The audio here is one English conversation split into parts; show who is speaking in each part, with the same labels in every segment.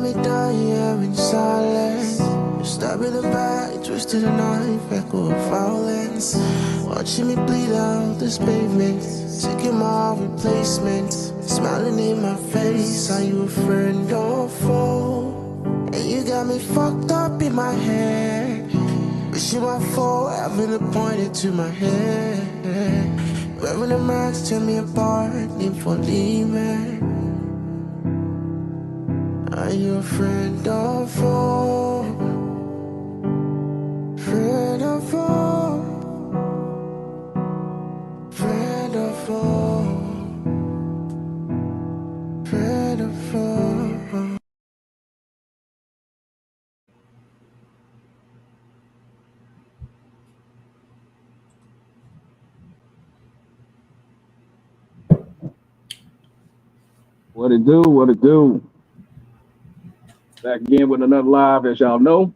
Speaker 1: me die here in silence. You stab in the back, twisted a knife, echo of violence. Watching me bleed out this pavement, taking my replacement. Smiling in my face, are you a friend or foe? And you got me fucked up in my head, wishing my fault, having it pointed to my head. Wearing the marks tear me apart, need for leaving. Are you a friend or foe? Friend or foe? Friend or foe? Friend or foe?
Speaker 2: What it do? What it do? Back again with another live, as y'all know.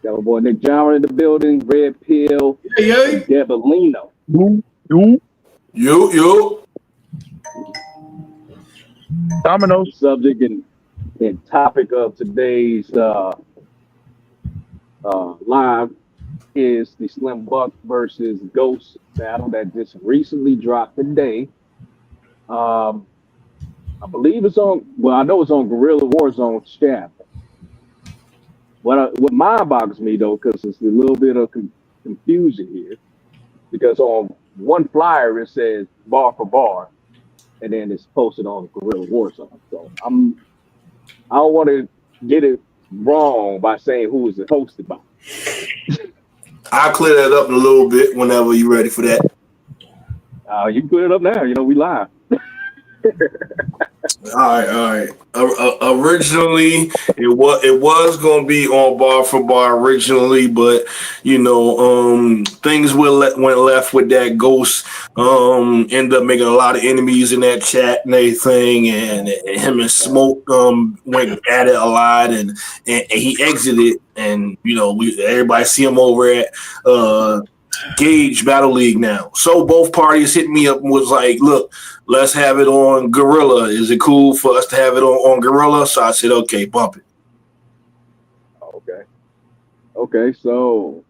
Speaker 2: Got my boy Nick Jara in the building, Red Pill,
Speaker 3: Yeah.
Speaker 2: Debolino.
Speaker 3: You.
Speaker 4: Dominoes.
Speaker 2: The subject and topic of today's live is the Slimbuck versus Ghost battle that just recently dropped today. I believe it's on. Well, I know it's on Gorilla Warzone chat. What mind boggles me though, because it's a little bit of confusion here, because on one flyer it says bar4Bar, and then it's posted on Gorilla Warzone. So I don't want to get it wrong by saying who is it hosted by.
Speaker 3: I'll clear that up in a little bit whenever you're ready for that.
Speaker 2: You can put it up now. You know, we live.
Speaker 3: All right. Originally, it was going to be on bar4Bar originally, but things went left with that Ghost. Ended up making a lot of enemies in that chat and everything, and him and Smoke went at it a lot, and he exited, and everybody see him over at Gage Battle League now. So both parties hit me up and was like, look, let's have it on Gorilla. Is it cool for us to have it on Gorilla? So I said, okay, bump it.
Speaker 2: Okay. So,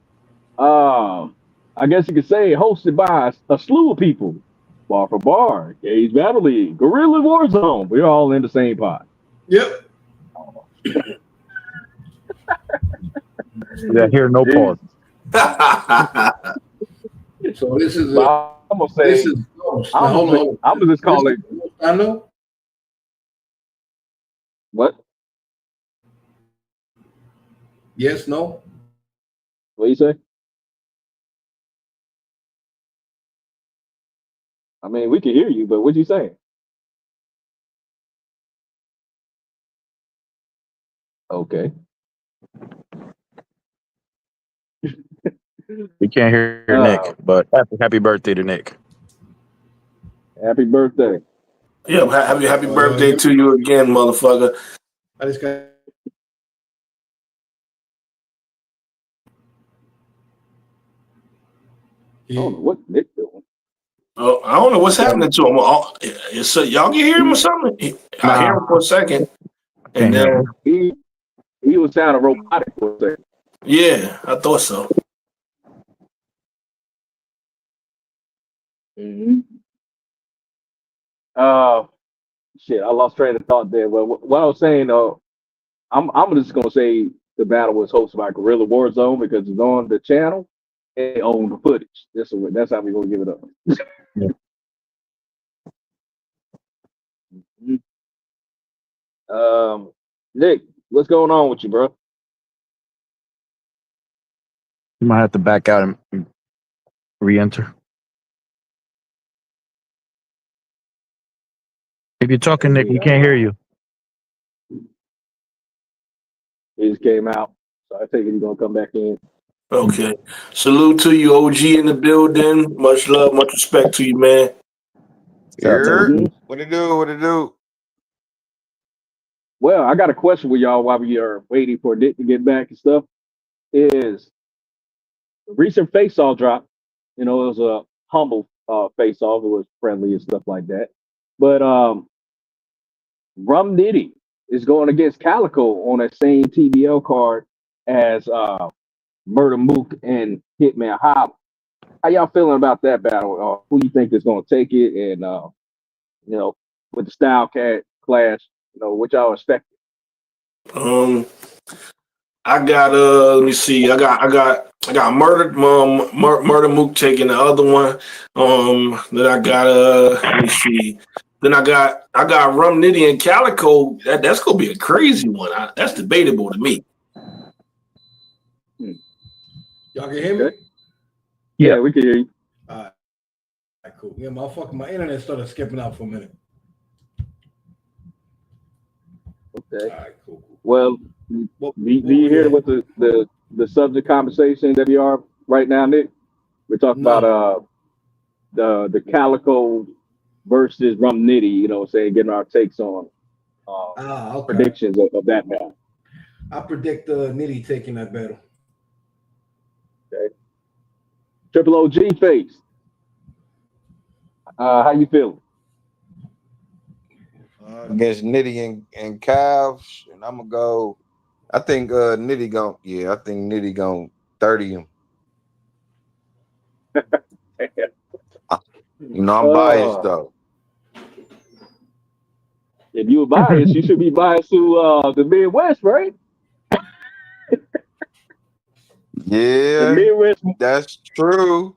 Speaker 2: I guess you could say hosted by a slew of people. bar4Bar, Gage Battle League, Gorilla Warzone. We're all in the same pot.
Speaker 3: Yep.
Speaker 4: Yeah, here no pause.
Speaker 5: So this is
Speaker 2: I'm gonna say
Speaker 5: this is Ghost. Now, hold on.
Speaker 2: I'm gonna just call it.
Speaker 5: I know.
Speaker 2: What?
Speaker 5: Yes, no.
Speaker 2: What you say? I mean, we can hear you, but what you say? Okay.
Speaker 4: We can't hear Nick, but happy birthday to Nick.
Speaker 2: Happy birthday.
Speaker 3: Yeah, happy birthday to you again, motherfucker.
Speaker 5: I just got.
Speaker 2: I don't know what Nick doing.
Speaker 3: Oh, I don't know what's happening to him. So y'all can hear him or something? I hear him for a second, and then
Speaker 2: he was sounding robotic for a second.
Speaker 3: Yeah, I thought so.
Speaker 2: Mm-hmm. Shit, I lost train of thought there. But what I was saying, I'm just gonna say the battle was hosted by Gorilla Warzone because it's on the channel and they own the footage. That's how we're gonna give it up.
Speaker 4: Yeah.
Speaker 2: Nick, what's going on with you, bro?
Speaker 4: You might have to back out and re-enter. If you're talking, Nick, we can't hear you.
Speaker 2: He just came out, so I take it he's gonna come back in.
Speaker 3: Okay. Salute to you, OG in the building. Much love, much respect to you, man.
Speaker 6: What it do?
Speaker 2: Well, I got a question with y'all while we are waiting for Nick to get back and stuff. Is the recent face-off drop? You know, it was a humble face-off. It was friendly and stuff like that. But Rum Nitty is going against Calico on that same TBL card as Murder Mook and Hitman Hobb. How y'all feeling about that battle? Who you think is going to take it? And with the style clash, what y'all expect?
Speaker 3: Um, I got let me see. I got Murder Mook taking the other one. Then I got let me see. Then I got Rum Nitty and Calico. That's gonna be a crazy one. That's debatable to me.
Speaker 5: Y'all can hear me?
Speaker 2: Okay. Yeah, we can hear you.
Speaker 5: All right, cool. Yeah, my internet started skipping out for a minute.
Speaker 2: Okay.
Speaker 5: All right, cool.
Speaker 2: Well, do you hear what the subject conversation that we are right now, Nick? We're talking about the Calico versus Rum Nitty, getting our takes on
Speaker 5: okay.
Speaker 2: predictions of that battle.
Speaker 5: I predict Nitty taking that battle.
Speaker 2: Okay. Triple OG face. How you feeling?
Speaker 6: Against Nitty and Calves, and I'm gonna go. I think Nitty gonna 30 him. I'm biased though.
Speaker 2: If you were biased, you should be biased to the Midwest, right?
Speaker 6: Yeah,
Speaker 2: the Midwest.
Speaker 6: That's true.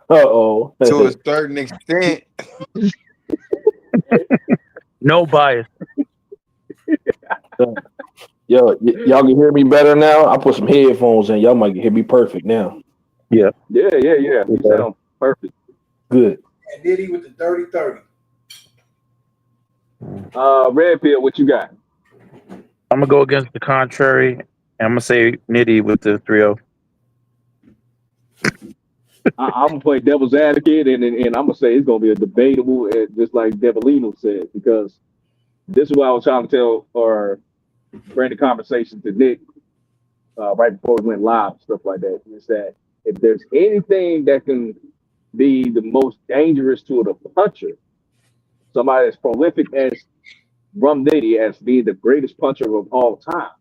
Speaker 2: To
Speaker 6: a certain extent.
Speaker 4: No bias.
Speaker 3: Yo, y'all can hear me better now. I put some headphones in. Y'all might hear me perfect now.
Speaker 2: Yeah. You sound perfect.
Speaker 3: Good.
Speaker 5: And Nitty with the 30-30.
Speaker 2: Red Pill, what you got?
Speaker 4: I'm gonna go against the contrary, and I'm gonna say Nitty with the 3-0.
Speaker 2: I'm gonna play devil's advocate, and I'm gonna say it's gonna be a debatable, just like Devilino said, because this is what I was trying to tell or bring the conversation to Nick right before we went live, stuff like that. Is that if there's anything that can be the most dangerous to the puncher, somebody as prolific as Rum Nitty as being the greatest puncher of all time,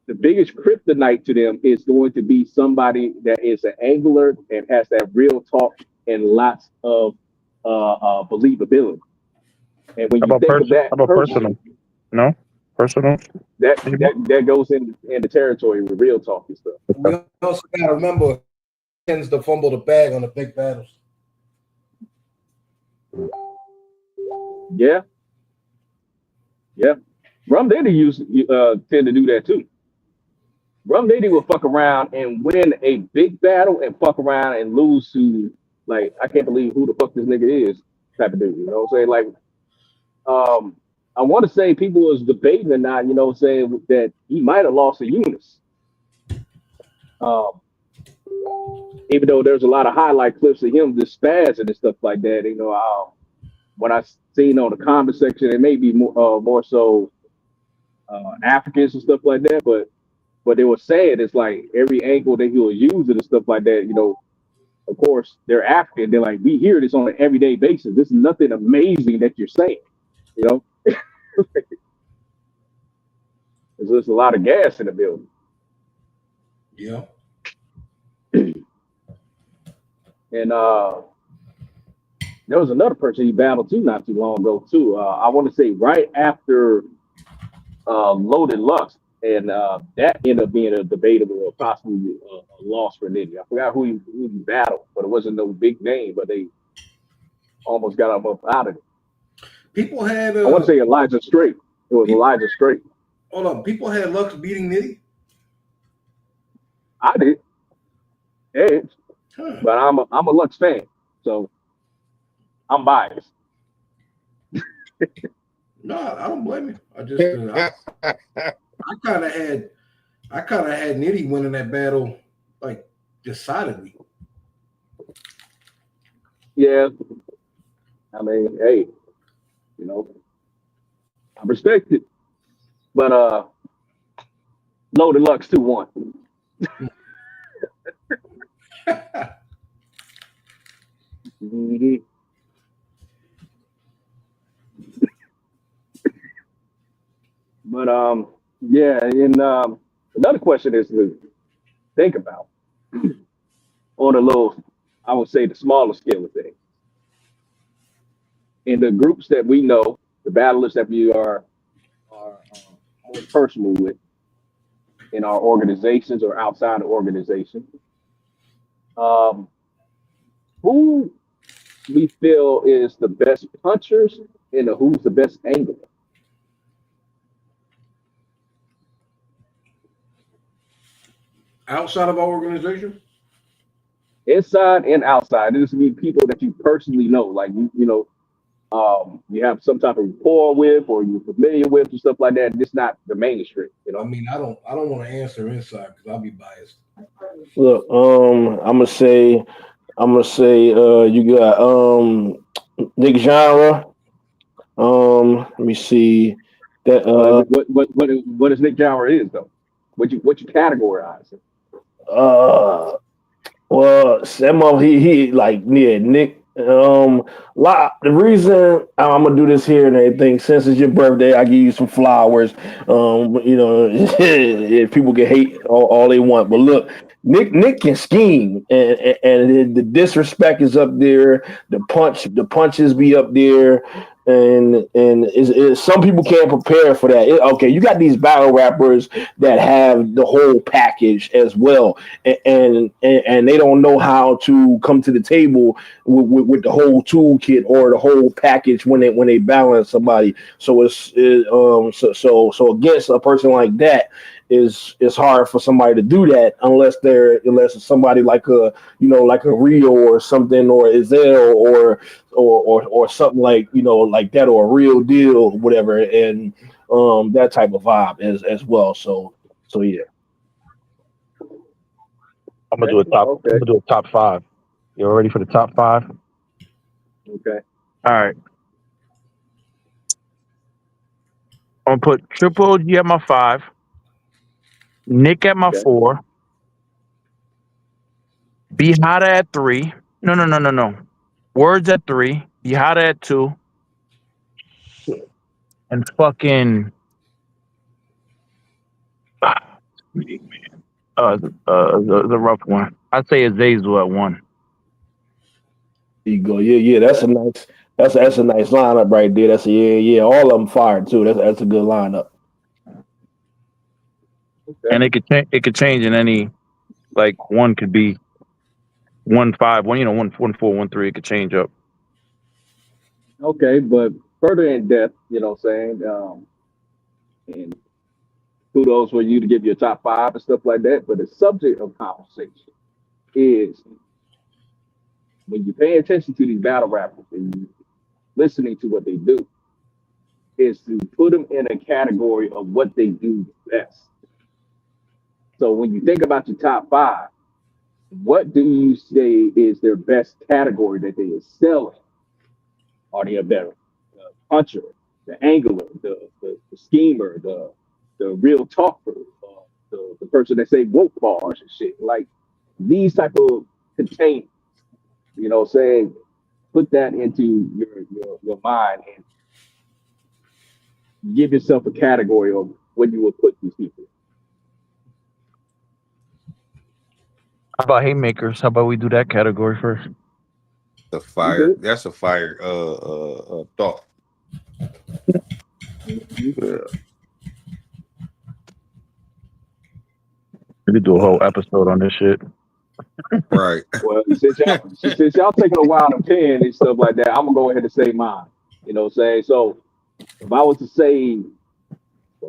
Speaker 2: the biggest kryptonite to them is going to be somebody that is an angler and has that real talk and lots of believability. And when you think of that
Speaker 4: personal? No, personal.
Speaker 2: That goes in the territory with real talk and stuff.
Speaker 5: We also gotta remember tends to fumble the bag on the big battles.
Speaker 2: Yeah. Rum Nitty tend to do that too. Rum Nitty will fuck around and win a big battle and fuck around and lose to, like, I can't believe who the fuck this nigga is type of dude. You know what I'm saying? Like, I want to say people was debating or not, saying that he might have lost to Eunice. Even though there's a lot of highlight clips of him just spazzing and stuff like that, what I seen on the comment section, it may be more so Africans and stuff like that, but they were saying it's like every angle that he was using and stuff like that, of course they're African. They're like, we hear this on an everyday basis. This is nothing amazing that you're saying, There's just a lot of gas in the building.
Speaker 5: Yeah.
Speaker 2: And there was another person he battled too not too long ago too. I want to say right after Loaded Lux, and that ended up being a debatable or possibly a loss for Nitty. I forgot who he battled, but it wasn't no big name, but they almost got him up out of it.
Speaker 5: People had
Speaker 2: I want to say Elijah Straight. It was Elijah Straight.
Speaker 5: Hold on. People had Lux beating Nitty?
Speaker 2: I did. Yeah. But I'm a Lux fan, so I'm biased.
Speaker 5: No, I don't blame you. I just I kind of had Nitty winning that battle like decidedly.
Speaker 2: Yeah. I mean, hey, I respect it. But Loaded Lux 2-1. Mm-hmm. But yeah, and another question is to think about on a little, I would say, the smaller scale of things. In the groups that we know, the battlers that we are more personal with in our organizations or outside the organization, um, who we feel is the best punchers and who's the best angler.
Speaker 5: Outside of our organization?
Speaker 2: Inside and outside. This would be people that you personally know, like you have some type of rapport with, or you're familiar with, and stuff like that. Just not the mainstream,
Speaker 5: I mean, I don't want to answer inside because I'll be biased.
Speaker 3: Look, I'm gonna say, you got Nick Genre. Let me see that.
Speaker 2: What is Nick Gower is though? What you categorize it?
Speaker 3: Uh, Well, Samo, he like yeah, Nick. The reason I'm gonna do this here and everything, since it's your birthday, I give you some flowers. If people can hate all they want, but look, Nick can scheme, and the disrespect is up there. The punches be up there, and some people can't prepare for that. Okay, you got these battle rappers that have the whole package as well, and they don't know how to come to the table with the whole toolkit or the whole package when they balance somebody. So so against a person like that, it's hard for somebody to do that unless it's somebody like like a Rio or something, or Izelle or something like like that, or a Real Deal, whatever, and that type of vibe as well. So yeah.
Speaker 4: I'm gonna do a top.
Speaker 2: Okay.
Speaker 4: I'm gonna do a top five. You ready for the top five?
Speaker 2: Okay.
Speaker 4: All right. I'm gonna put Triple OG at my 5, Nick at my
Speaker 2: Okay.
Speaker 4: 4, Be Hotta at 3. No. Words at 3, Be Hotta at 2, and fucking the rough one. I'd say Azazel at 1.
Speaker 3: There you go. Yeah. That's a nice lineup right there. That's yeah. All of them fired too. That's a good lineup.
Speaker 2: Okay.
Speaker 4: And it could change in any, like, one could be 1-5, 1-4, 1-3. It could change up.
Speaker 2: Okay, but further in depth, what I'm saying, and kudos for you to give your top five and stuff like that. But the subject of conversation is when you pay attention to these battle rappers and you listening to what they do, is to put them in a category of what they do best. So when you think about your top five, what do you say is their best category that they excel in? Are they a better puncher, the angler, the schemer, the real talker, the person that say woke bars and shit? Like these type of containers, saying put that into your mind and give yourself a category of what you would put these people.
Speaker 4: How about haymakers? How about we do that category first?
Speaker 6: The fire. That's a fire thought.
Speaker 2: Mm-hmm.
Speaker 4: We could do a whole episode on this shit.
Speaker 6: Right.
Speaker 2: Well, since y'all taking a while to pen and stuff like that, I'm gonna go ahead and say mine. You know what I'm saying? So if I was to say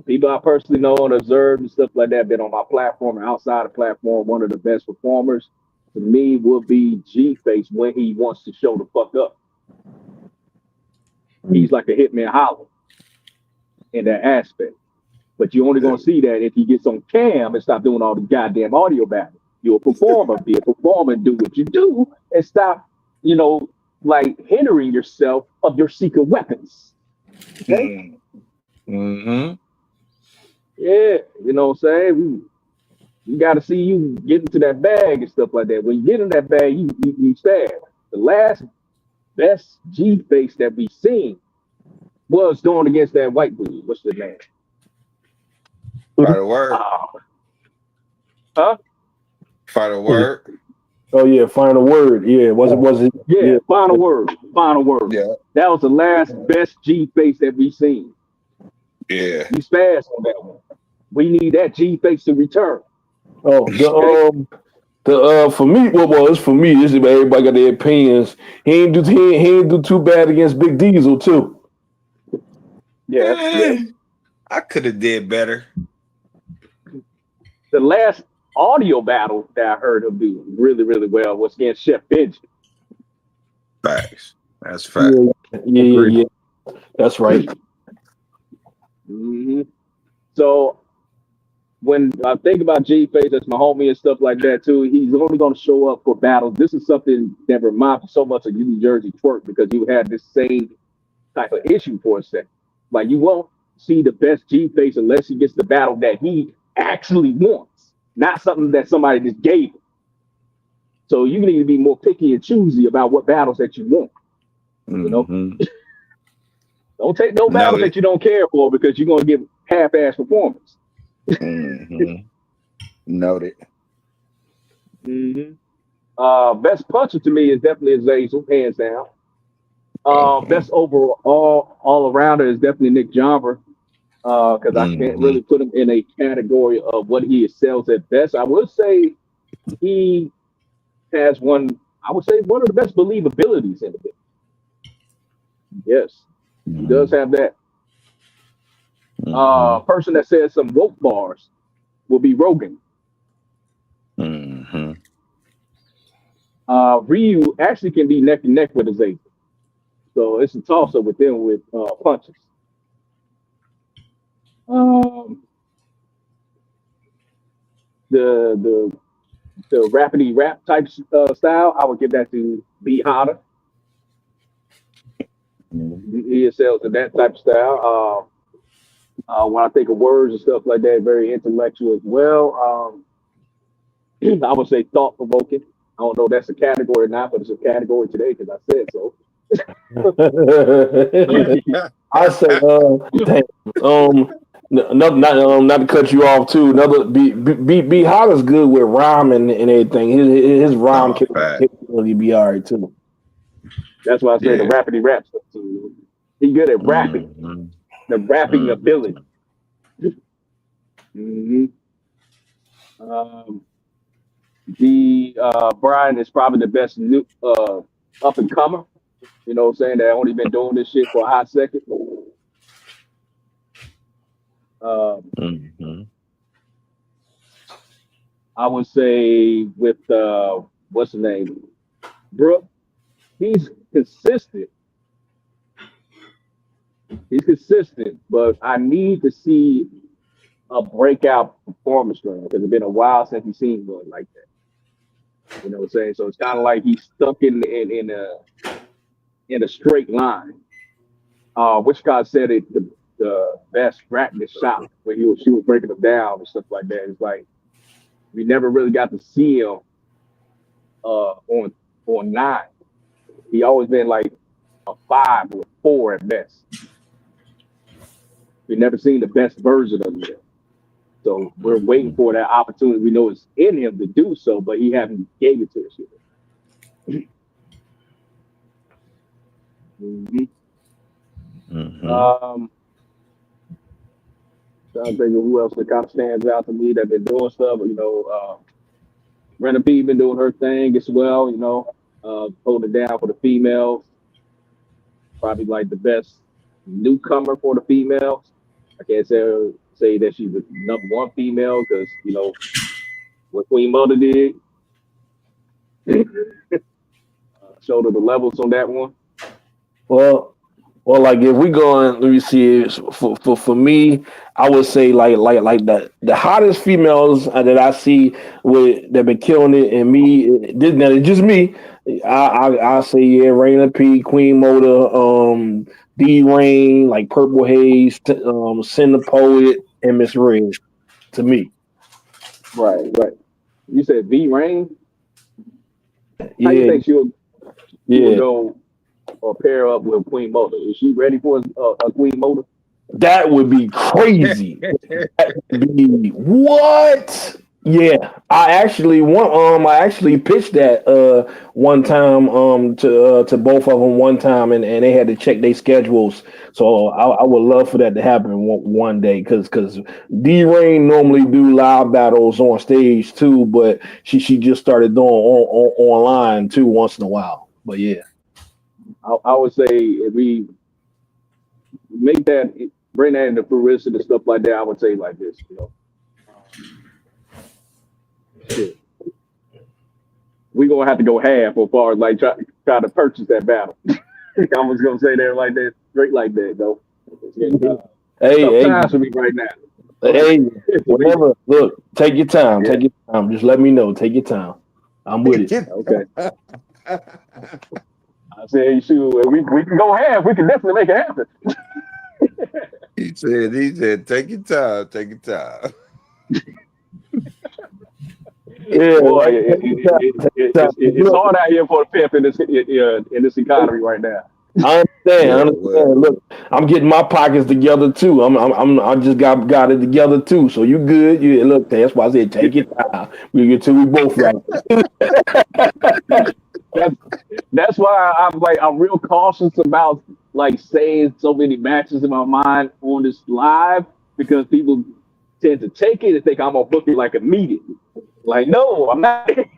Speaker 2: people I personally know and observed and stuff like that, been on my platform or outside the platform, one of the best performers to me would be G Face when he wants to show the fuck up. He's like a Hitman Holler in that aspect. But you're only gonna see that if he gets on cam and stop doing all the goddamn audio battles. You're a performer, be a performer, do what you do, and stop, like hindering yourself of your secret weapons. Okay?
Speaker 6: Mm-hmm.
Speaker 2: Yeah, you know what I'm saying? We got to see you get into that bag and stuff like that. When you get in that bag, you stab. The last best G face that we seen was going against that white dude. What's the name?
Speaker 6: Final word.
Speaker 4: Huh?
Speaker 6: Final word.
Speaker 2: Oh yeah, final word. Yeah, was it?
Speaker 7: Yeah, final word. Final word.
Speaker 6: Yeah.
Speaker 7: That was the last best G face that we seen.
Speaker 6: Yeah.
Speaker 7: We spazzed on that one. We need that G face to return.
Speaker 2: Oh, for me, what was for me? This is everybody got their opinions. He ain't do too bad against Big Diesel too.
Speaker 7: Yeah.
Speaker 6: I could have did better.
Speaker 7: The last audio battle that I heard him do really, really well was against Chef Benji.
Speaker 6: Facts. That's fact.
Speaker 2: Yeah. That's right.
Speaker 7: Mm-hmm. So when I think about G Face, that's my homie and stuff like that too. He's only going to show up for battles. This is something that reminds me so much of New Jersey Twerk because you had this same type of issue for a second. Like you won't see the best G Face unless he gets the battle that he actually wants, not something that somebody just gave him. So you need to be more picky and choosy about what battles that you want. You know, don't take no battles that you don't care for because you're gonna give half-ass performance.
Speaker 6: Noted.
Speaker 7: Best puncher to me is definitely Azazel, hands down. Best overall all arounder is definitely Nick Jomber. Because I can't really put him in a category of what he excels at best. I would say he has one of the best believabilities in it. Yes, he does have that. Person that says some woke bars will be Rogan. Ryu actually can be neck and neck with Azazel. So it's a toss-up with them with punches. The rapidy rap type style, I would give that to Beat Hotter. He excels in that type of style. When I think of words and stuff like that, very intellectual as well. I would say thought provoking. I don't know if that's a category or not, but it's a category today because I said so.
Speaker 2: I say, not to cut you off too. Another be Hollis good with rhyming and everything. His rhyme can really be all right too.
Speaker 7: That's why I say the rapidy rap stuff too. He good at rapping, the rapping ability. Brian is probably the best new up and comer. You know what I'm saying? That only been doing this shit for a hot second. I would say with what's the name? Brooke. He's consistent. But I need to see a breakout performance from him because it's been a while since we've seen one like that. You know what I'm saying? So it's kind of like he's stuck in a straight line. Which guy said it the best practice shot when she was breaking them down and stuff like that. It's like we never really got to see him on 9. He always been like a 5 or a 4 at best. We never seen the best version of him yet. So we're waiting for that opportunity. We know it's in him to do so, but he hasn't gave it to us yet. Trying to think of who else that kind of stands out to me that been doing stuff. You know, Rena P been doing her thing as well. You know, holding it down for the females. Probably like the best newcomer for the females. I can't say that she's the number 1 female because you know what Queen Mother did. Showed her the levels on that one.
Speaker 2: Well, like if we going, let me see. For me, I would say like the hottest females that I see that been killing it, and me, it's just me. I say Raina P, Queen Moda, D Rain, like Purple Haze, Sin the Poet, and Miss Red. To me,
Speaker 7: right. You said V Rain.
Speaker 2: Yeah.
Speaker 7: How you think she would go or pair up with Queen Moda? Is she ready for a Queen Moda?
Speaker 3: That would be crazy. That would be what? Yeah, I actually pitched that one time to both of them one time, and they had to check their schedules. So I would love for that to happen one day, because D Rain normally do live battles on stage too, but she just started doing online too once in a while. But yeah,
Speaker 7: I would say if we bring that into fruition and stuff like that, I would say like this, shit. We gonna have to go half as far as like try to purchase that battle. I was gonna say that like that, straight like that though.
Speaker 3: hey,
Speaker 7: times for me right now.
Speaker 3: Hey, whatever. Look, take your time. Take your time. Just let me know. Take your time. I'm with it.
Speaker 7: Okay. I said, shoot, we can go half. We can definitely make it happen.
Speaker 6: He said, take your time. Take your time.
Speaker 7: Yeah, boy, it's hard out here for the pimp in this economy right now.
Speaker 3: I understand. Look, I'm getting my pockets together too. I just got it together too. So you good? Look, that's why I said take your time. We both right.
Speaker 7: That's why I'm real cautious about like saying so many matches in my mind on this live, because people tend to take it and think I'm gonna book it like immediately. Like, no, I'm not. The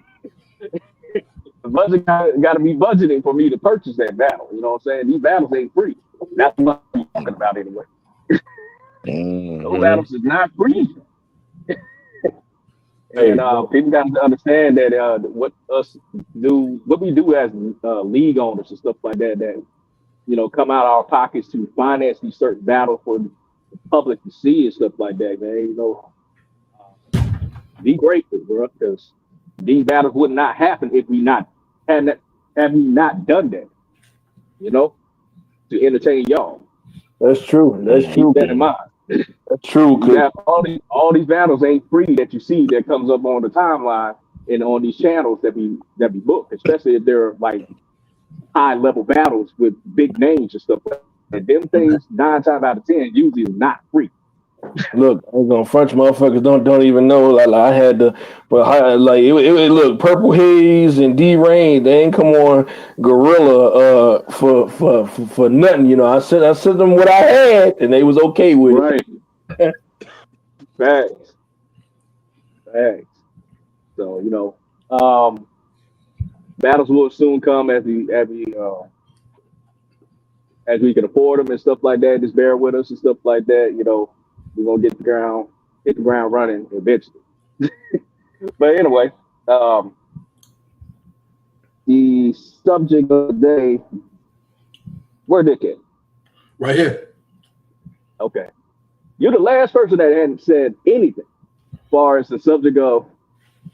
Speaker 7: budget got to be budgeting for me to purchase that battle. You know what I'm saying? These battles ain't free. That's what I'm talking about anyway. Those battles is not free. And people got to understand that what we do as league owners and stuff like that, come out of our pockets to finance these certain battles for the public to see and stuff like that, man. Be grateful, bro, because these battles would not happen if we had we not done that, to entertain y'all.
Speaker 3: That's true. That's true.
Speaker 7: Keep that in mind.
Speaker 3: That's true.
Speaker 7: All these battles ain't free that you see that comes up on the timeline and on these channels that we book, especially if they're like high level battles with big names and stuff like that. Them things 9 times out of 10 usually is not free.
Speaker 3: Look, I was gonna front motherfuckers don't even know. Like I had to, but like it look, Purple Haze and D Rain, they ain't come on Gorilla for nothing. I sent them what I had, and they was okay with
Speaker 7: it. Facts. So battles will soon come as we can afford them and stuff like that. Just bear with us and stuff like that. We're gonna hit the ground running eventually. But anyway, the subject of the day, where Dick at?
Speaker 5: Right here.
Speaker 7: Okay. You're the last person that hadn't said anything as far as the subject of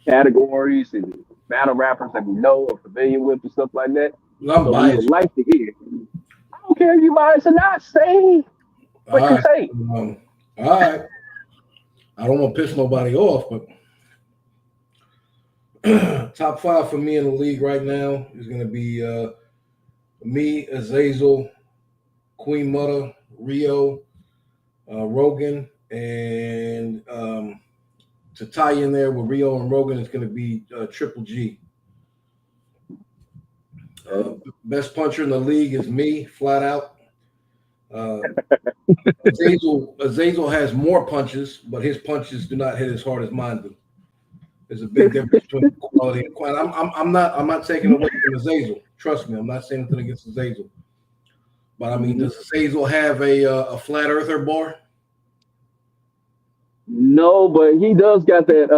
Speaker 7: categories and battle rappers that we know or familiar with and stuff like that.
Speaker 5: I'm biased.
Speaker 7: We would like to hear. I don't care if you biased or not. Say what you say.
Speaker 5: All right. I don't want to piss nobody off, but top 5 for me in the league right now is going to be me, Azazel, Queen Mother, Rio, Rogan, and to tie in there with Rio and Rogan, it's going to be Triple G. Best puncher in the league is me, flat out. Azazel has more punches, but his punches do not hit as hard as mine do. There's a big difference between quality and quantity. I'm not taking away from Azazel. Trust me, I'm not saying anything against Azazel. But I mean, does Azazel have a flat earther bar?
Speaker 7: No, but he does got that.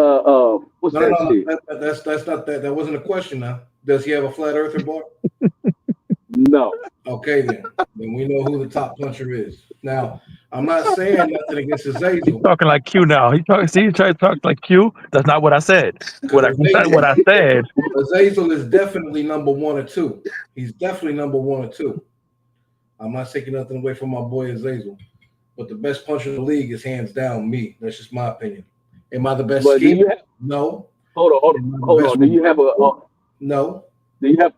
Speaker 7: What's that shit?
Speaker 5: That's not that. That wasn't a question. Now, does he have a flat earther bar?
Speaker 7: No.
Speaker 5: Okay, then we know who the top puncher is. Now, I'm not saying nothing against Azazel.
Speaker 4: He's talking like Q now. He's trying to talk like Q. That's not what I said. What I said.
Speaker 5: Azazel is definitely number 1 or 2. He's definitely number 1 or 2. I'm not taking nothing away from my boy Azazel. But the best puncher in the league is hands down me. That's just my opinion. Am I the best schemer? No.
Speaker 7: Hold on. Do you have
Speaker 5: No.
Speaker 7: Do you have?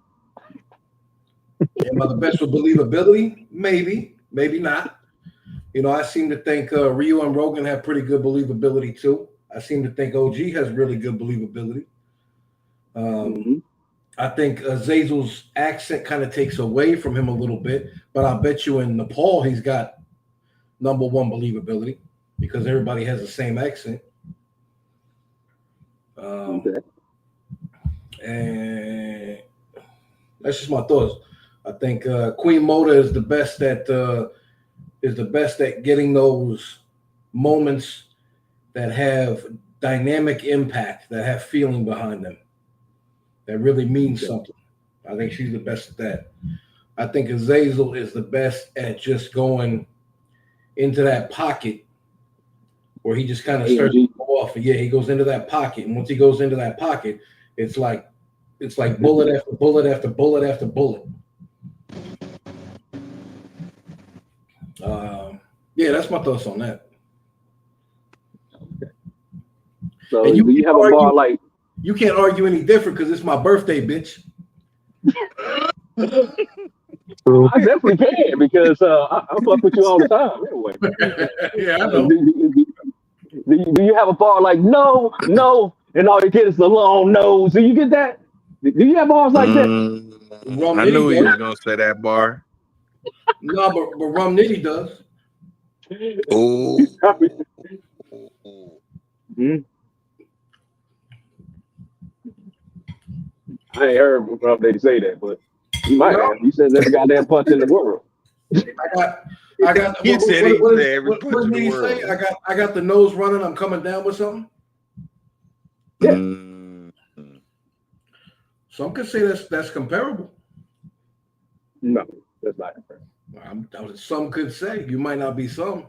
Speaker 5: Am I the best with believability? Maybe not. You know, I seem to think Ryu and Rogan have pretty good believability too. I seem to think OG has really good believability. I think Zazel's accent kind of takes away from him a little bit, but I bet you in Nepal he's got number one believability because everybody has the same accent. And that's just my thoughts. I think Queen Moda is the best at getting those moments that have dynamic impact, that have feeling behind them, that really means something. I think she's the best at that. I think Azazel is the best at just going into that pocket where he just kind of starts to go off. Yeah, he goes into that pocket, and once he goes into that pocket, it's like bullet after bullet after bullet after bullet. Yeah, that's my thoughts on that.
Speaker 7: So do you have a bar like?
Speaker 5: You can't argue any different because it's my birthday, bitch.
Speaker 7: I definitely can because I fuck with you all the time anyway.
Speaker 5: Yeah, I know.
Speaker 7: Do you have a bar like no, and all you get is the long nose? Do you get that? Do you have bars like that?
Speaker 6: I knew he was gonna say that bar.
Speaker 5: No, but Rum Nitty does.
Speaker 6: Oh.
Speaker 7: I ain't heard Rum Nitty say that, but he might have. He says every goddamn punch in the world.
Speaker 5: I got.
Speaker 6: He said every punch
Speaker 5: what
Speaker 6: in
Speaker 5: did he
Speaker 6: the world.
Speaker 5: say? I got the nose running. I'm coming down with something.
Speaker 7: Yeah.
Speaker 5: Some could say that's comparable.
Speaker 7: No, that's not comparable.
Speaker 5: Some could say you might not be some.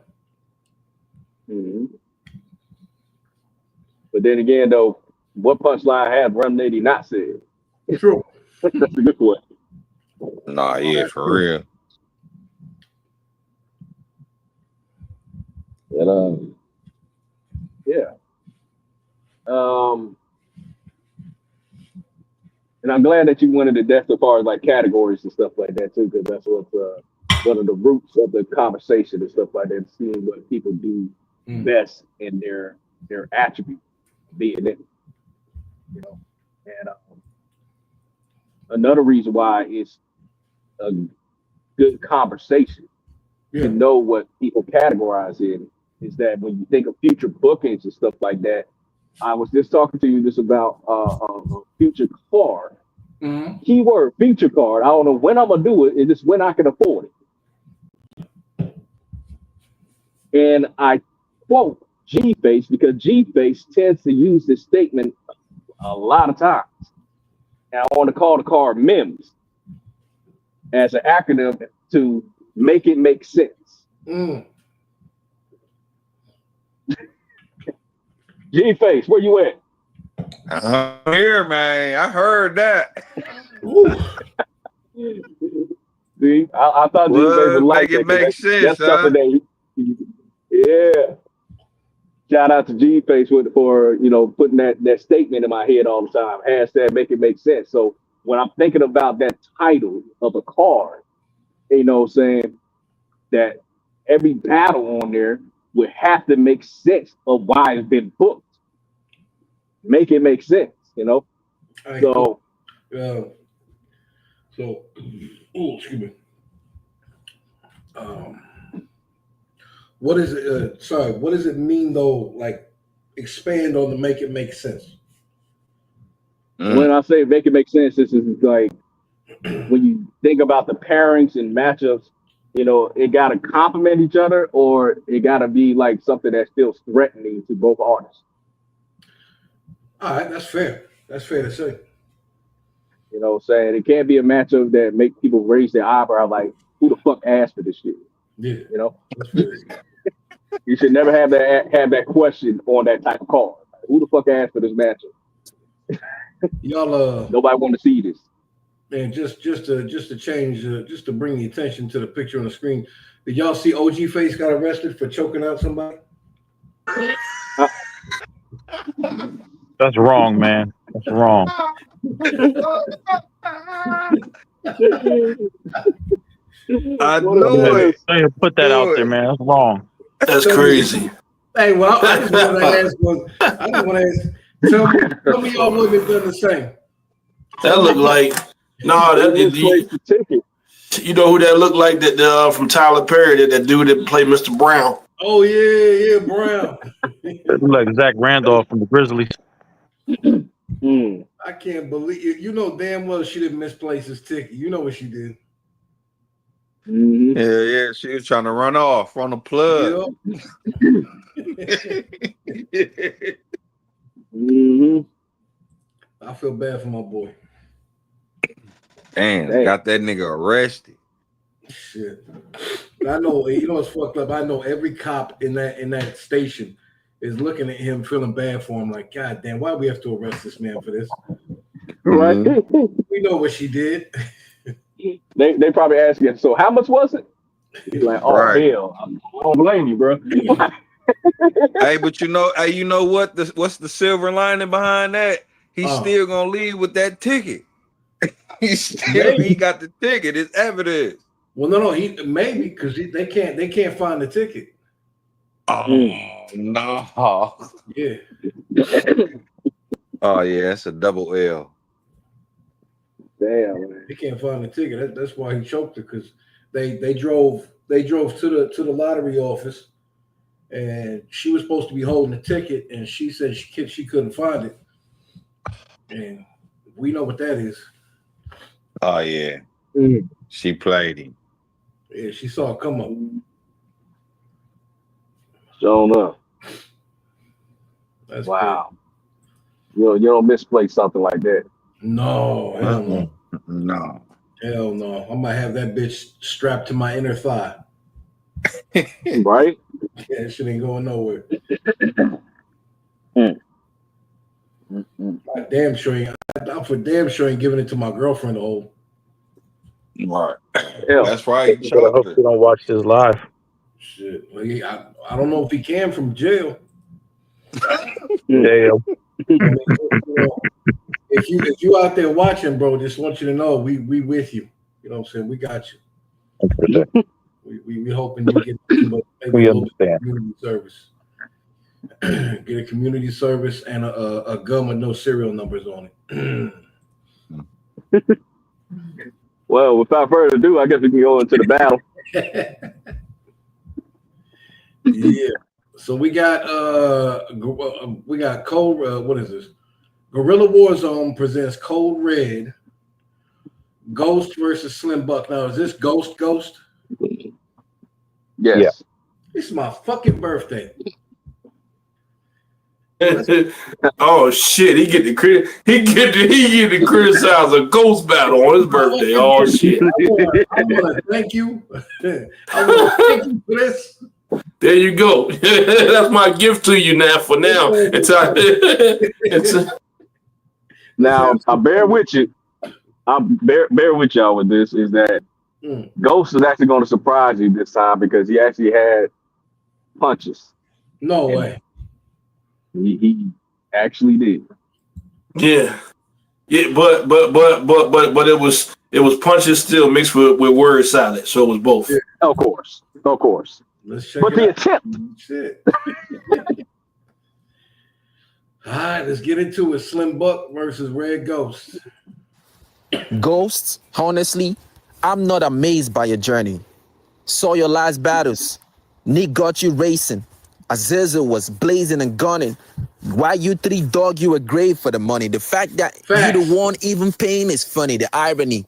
Speaker 7: But then again, though, what punchline had Rum Nitty not said?
Speaker 5: True.
Speaker 7: That's a good one.
Speaker 6: Nah, yeah, for real.
Speaker 7: And yeah. And I'm glad that you went into depth as far as like categories and stuff like that too, because that's what's one of the roots of the conversation and stuff like that. Seeing what people do best in their attribute, being it, you know. And another reason why it's a good conversation to know what people categorize in is that when you think of future bookings and stuff like that, I was just talking to you just about a future card. Keyword future card. I don't know when I'm gonna do it. It's just when I can afford it. And I quote G-Face because G-Face tends to use this statement a lot of times. And I want to call the card MEMS as an acronym to make it make sense. G-Face, where you at?
Speaker 6: I'm here, man. I heard that.
Speaker 7: See, I thought G-Face would like
Speaker 6: it make sense,
Speaker 7: that's something that yeah. Shout out to G-Face for putting that statement in my head all the time. Hashtag make it make sense. So when I'm thinking about that title of a card, saying that every battle on there would have to make sense of why it's been booked. Make it make sense, So,
Speaker 5: excuse me. What is it? What does it mean though? Like, expand on the make it make sense.
Speaker 7: When I say make it make sense, this is like when you think about the pairings and matchups. It got to complement each other, or it got to be like something that feels threatening to both artists.
Speaker 5: All right, that's fair. That's fair to say.
Speaker 7: Saying it can't be a matchup that make people raise their eyebrow like, who the fuck asked for this shit?
Speaker 5: Yeah.
Speaker 7: That's fair to say. You should never have that question on that type of card. Who the fuck asked for this matchup?
Speaker 5: Y'all,
Speaker 7: nobody want to see this.
Speaker 5: And just to change, just to bring the attention to the picture on the screen, did y'all see OG Face got arrested for choking out somebody?
Speaker 4: That's wrong, man. That's wrong.
Speaker 6: I
Speaker 2: What up,
Speaker 6: knew
Speaker 2: man?
Speaker 6: it.
Speaker 4: Go ahead, put that out
Speaker 6: Do
Speaker 4: there,
Speaker 6: it.
Speaker 4: man. That's wrong.
Speaker 3: That's crazy.
Speaker 5: Hey, well, I just want to ask I just want to ask, tell me y'all women done the same.
Speaker 3: That look like
Speaker 2: Misplaced the ticket.
Speaker 3: you know who that looked like that from Tyler Perry, that dude that played Mr. Brown.
Speaker 5: Oh yeah, Brown.
Speaker 4: It look like Zach Randolph from the Grizzlies.
Speaker 5: I can't believe it. You know damn well she didn't misplace his ticket. You know what she did.
Speaker 2: Mm-hmm.
Speaker 6: Yeah. She was trying to run off on the plug.
Speaker 2: Mm-hmm.
Speaker 5: I feel bad for my boy.
Speaker 6: Damn, got that nigga arrested.
Speaker 5: Shit. I know, you know what's fucked up. I know every cop in that station is looking at him, feeling bad for him, like, God damn, why do we have to arrest this man for this?
Speaker 2: Right.
Speaker 5: We know what she did.
Speaker 2: They probably ask you, so how much was it? He's like, oh hell, I don't blame you, bro.
Speaker 6: Hey, but you know what? What's the silver lining behind that? He's still gonna leave with that ticket. He got the ticket. It's evidence.
Speaker 5: Well, no, he maybe because they can't find the ticket.
Speaker 6: Oh no.
Speaker 5: Yeah.
Speaker 6: Oh yeah, it's a double L.
Speaker 2: Damn, man.
Speaker 5: They can't find the ticket. That's why he choked her, because they drove to the lottery office, and she was supposed to be holding the ticket, and she said she couldn't find it, and we know what that is.
Speaker 6: Oh yeah, she played him.
Speaker 5: Yeah, she saw it come up.
Speaker 2: Shown up.
Speaker 5: That's
Speaker 2: wow. You don't misplace something like that.
Speaker 5: No, hell no.
Speaker 6: No.
Speaker 5: Hell no. I might have that bitch strapped to my inner thigh.
Speaker 2: Right?
Speaker 5: Yeah, that shit ain't going nowhere. I'm for damn sure ain't giving it to my girlfriend to hold.
Speaker 6: Right.
Speaker 2: Yeah.
Speaker 6: That's right.
Speaker 4: I hope you don't watch this live.
Speaker 5: Shit. I don't know if he can from jail.
Speaker 4: Damn.
Speaker 5: If you out there watching, bro, just want you to know we with you. You know what I'm saying? We got you. We hoping you get
Speaker 4: we understand.
Speaker 5: Community service. Get a community service and a gun with no serial numbers on it.
Speaker 2: Well, without further ado, I guess we can go into the battle.
Speaker 5: Yeah. So we got Cold. What is this? Gorilla Warzone presents Code Red. Ghost versus Slimbuck. Now, is this Ghost?
Speaker 2: Yes.
Speaker 4: Yeah.
Speaker 5: It's my fucking birthday.
Speaker 3: Oh shit! He get to criticize a ghost battle on his birthday. Oh shit!
Speaker 5: I want to thank you. I want to thank you for this.
Speaker 3: There you go. That's my gift to you now. For now,
Speaker 2: Now I bear with you. I bear with y'all with this. Is that Ghost is actually going to surprise you this time because he actually had punches.
Speaker 5: No way.
Speaker 2: He actually did.
Speaker 3: Yeah, but it was punches still mixed with word salad, so it was both.
Speaker 5: Yeah.
Speaker 2: Of course.
Speaker 5: Let's check
Speaker 2: but
Speaker 5: it
Speaker 2: the
Speaker 5: out.
Speaker 2: attempt.
Speaker 5: Shit. All right, let's get into it. Slimbuck versus Red Ghost.
Speaker 8: Ghosts, honestly, I'm not amazed by your journey. Saw your last battles. Nick got you racing. Azazel was blazing and gunning. Why you three dog you a grave for the money? The fact that you the one even paying is funny. The irony.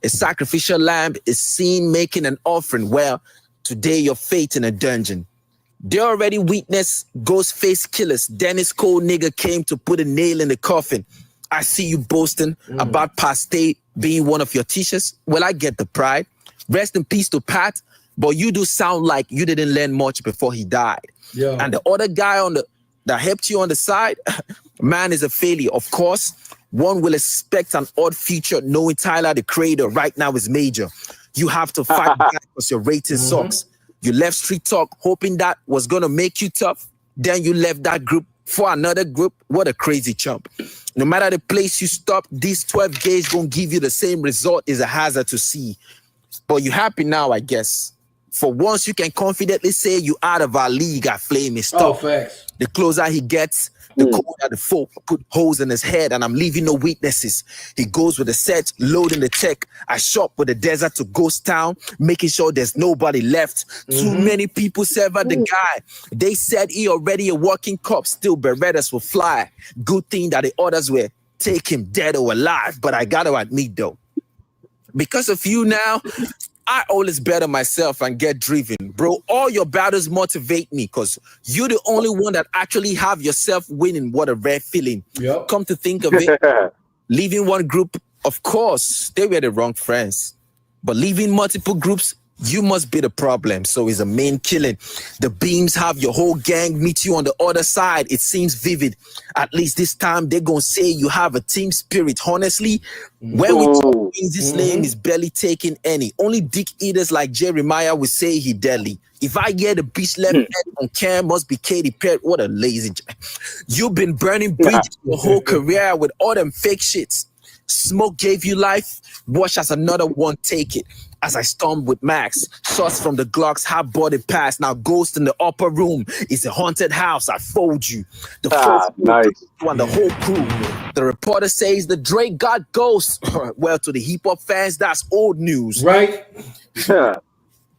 Speaker 8: A sacrificial lamb is seen making an offering. Well, today your fate in a dungeon. They already witnessed ghost face killers. Dennis Cole nigga came to put a nail in the coffin. I see you boasting about Pasté being one of your teachers. Well, I get the pride. Rest in peace to Pat, but you do sound like you didn't learn much before he died.
Speaker 5: Yeah.
Speaker 8: And the other guy that helped you on the side, man is a failure. Of course, one will expect an odd future knowing Tyler, the creator, right now is major. You have to fight back because your rating sucks. You left Street Talk hoping that was going to make you tough. Then you left that group for another group. What a crazy chump. No matter the place you stop, these 12 gauge going to give you the same result. Is a hazard to see. But you happy now, I guess. For once, you can confidently say you out of our league. I flame his stuff.
Speaker 5: Oh, facts.
Speaker 8: The closer he gets, the colder the folk put holes in his head, and I'm leaving no weaknesses. He goes with the set, loading the tech. I shop with the desert to ghost town, making sure there's nobody left. Too many people severed the guy. They said he already a working cop, still Berettas will fly. Good thing that the others were take him dead or alive. But I gotta admit though, because of you now, I always better myself and get driven. Bro, all your battles motivate me because you're the only one that actually have yourself winning. What a rare feeling.
Speaker 5: Yep.
Speaker 8: Come to think of it, leaving one group, of course, they were the wrong friends. But leaving multiple groups, you must be the problem. So it's a main killing. The beams have your whole gang meet you on the other side. It seems vivid. At least this time they're going to say you have a team spirit. Honestly, when we talk things, this name is barely taking any. Only dick eaters like Jeremiah would say he deadly. If I hear the beast left head on cam, must be Katy Perry. What a lazy. You've been burning bridges your whole career with all them fake shits. Smoke gave you life. Watch as another one take it. As I stormed with Max, shots from the Glocks, hot body pass. Now ghost in the upper room. It's a haunted house. I fold you. The
Speaker 7: nice.
Speaker 8: And the whole crew. The reporter says the Drake got ghosts. Well, to the hip hop fans, that's old news.
Speaker 5: Right?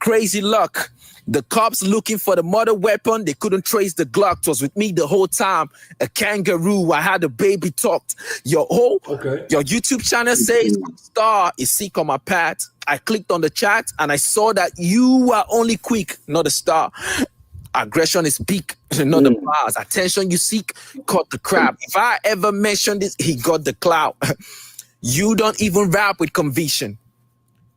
Speaker 8: Crazy luck. The cops looking for the murder weapon. They couldn't trace the Glock. It was with me the whole time. A kangaroo. I had a baby talked. Your YouTube channel says star is sick on my path. I clicked on the chat and I saw that you are only quick, not a star. Aggression is peak, not the bars. Attention you seek, caught the crap. If I ever mentioned this, he got the clout. You don't even rap with conviction.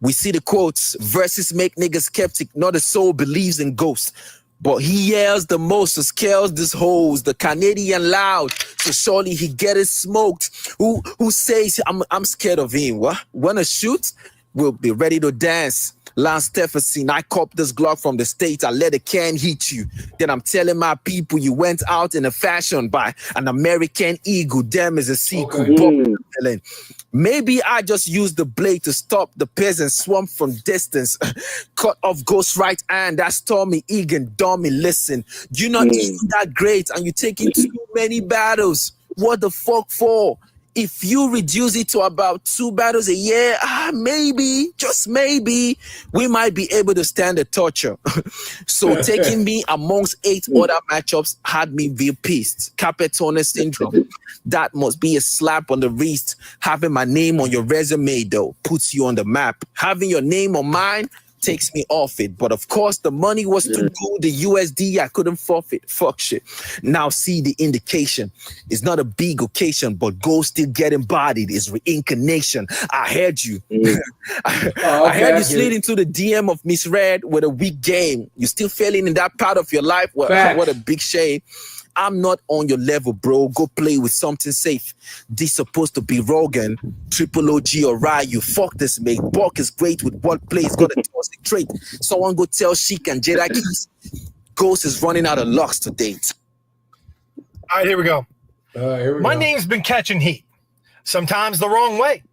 Speaker 8: We see the quotes, verses make niggas skeptic, not a soul believes in ghosts. But he yells the most, so scales this hoes, the Canadian loud, so surely he get it smoked. Who says I'm scared of him? What? Wanna shoot? We'll be ready to dance. Lance Stephenson, I copped this Glock from the States. I let a can hit you. Then I'm telling my people you went out in a fashion by an American Eagle. Damn is a sequel. Maybe I just used the blade to stop the peasant swamp from distance. Cut off Ghost right hand. That's Tommy Egan. Dummy, listen. You're not even that great and you're taking too many battles. What the fuck for? If you reduce it to about 2 battles a year, maybe, just maybe, we might be able to stand the torture. So taking me amongst 8 other matchups had me real pissed. Capetone syndrome. That must be a slap on the wrist. Having my name on your resume, though, puts you on the map. Having your name on mine takes me off it. But of course, the money was too good. The USD, I couldn't forfeit. Fuck shit. Now see the indication. It's not a big occasion, but gold still get embodied. It's reincarnation. I heard you. I heard you slid into the DM of Miss Red with a weak game. You still failing in that part of your life? Well, what a big shame. I'm not on your level, bro. Go play with something safe. This supposed to be Rogan, Triple OG or Ryu. Fuck this, mate. Buck is great with wordplay. He's got a toxic trait. Someone go tell Sheik and Jedi Keys. Ghost is running out of locks to date.
Speaker 9: All right, here we go. My name's been catching heat. Sometimes the wrong way.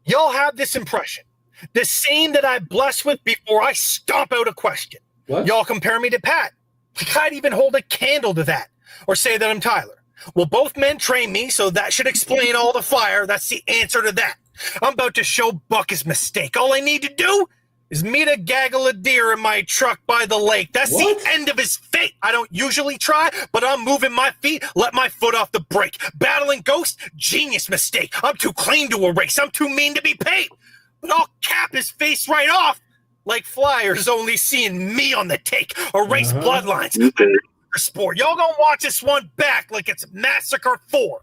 Speaker 9: Y'all have this impression. The same that I bless with before I stomp out a question.
Speaker 5: What?
Speaker 9: Y'all compare me to Pat. Like I'd even hold a candle to that. Or say that I'm Tyler. Well, both men train me, so that should explain all the fire. That's the answer to that. I'm about to show Buck his mistake. All I need to do is meet a gaggle of deer in my truck by the lake. That's the end of his fate. I don't usually try, but I'm moving my feet, let my foot off the brake. Battling Ghost, genius mistake. I'm too clean to erase. I'm too mean to be paid. But I'll cap his face right off. Like Flyers only seeing me on the take. Erase bloodlines. Sport. Y'all gonna watch this one back like it's Massacre 4.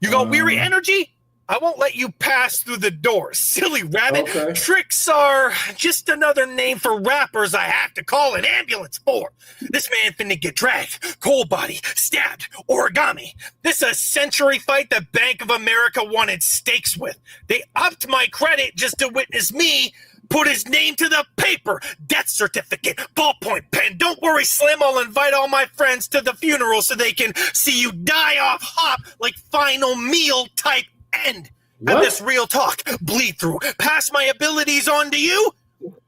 Speaker 9: You got weary energy? I won't let you pass through the door. Silly rabbit. Tricks are just another name for rappers I have to call an ambulance for. This man finna get dragged, cold body, stabbed, origami. This a century fight that Bank of America wanted stakes with. They upped my credit just to witness me put his name to the paper, death certificate, ballpoint pen. Don't worry, Slim, I'll invite all my friends to the funeral so they can see you die off hop like final meal type end. And this real talk, bleed through, pass my abilities on to you.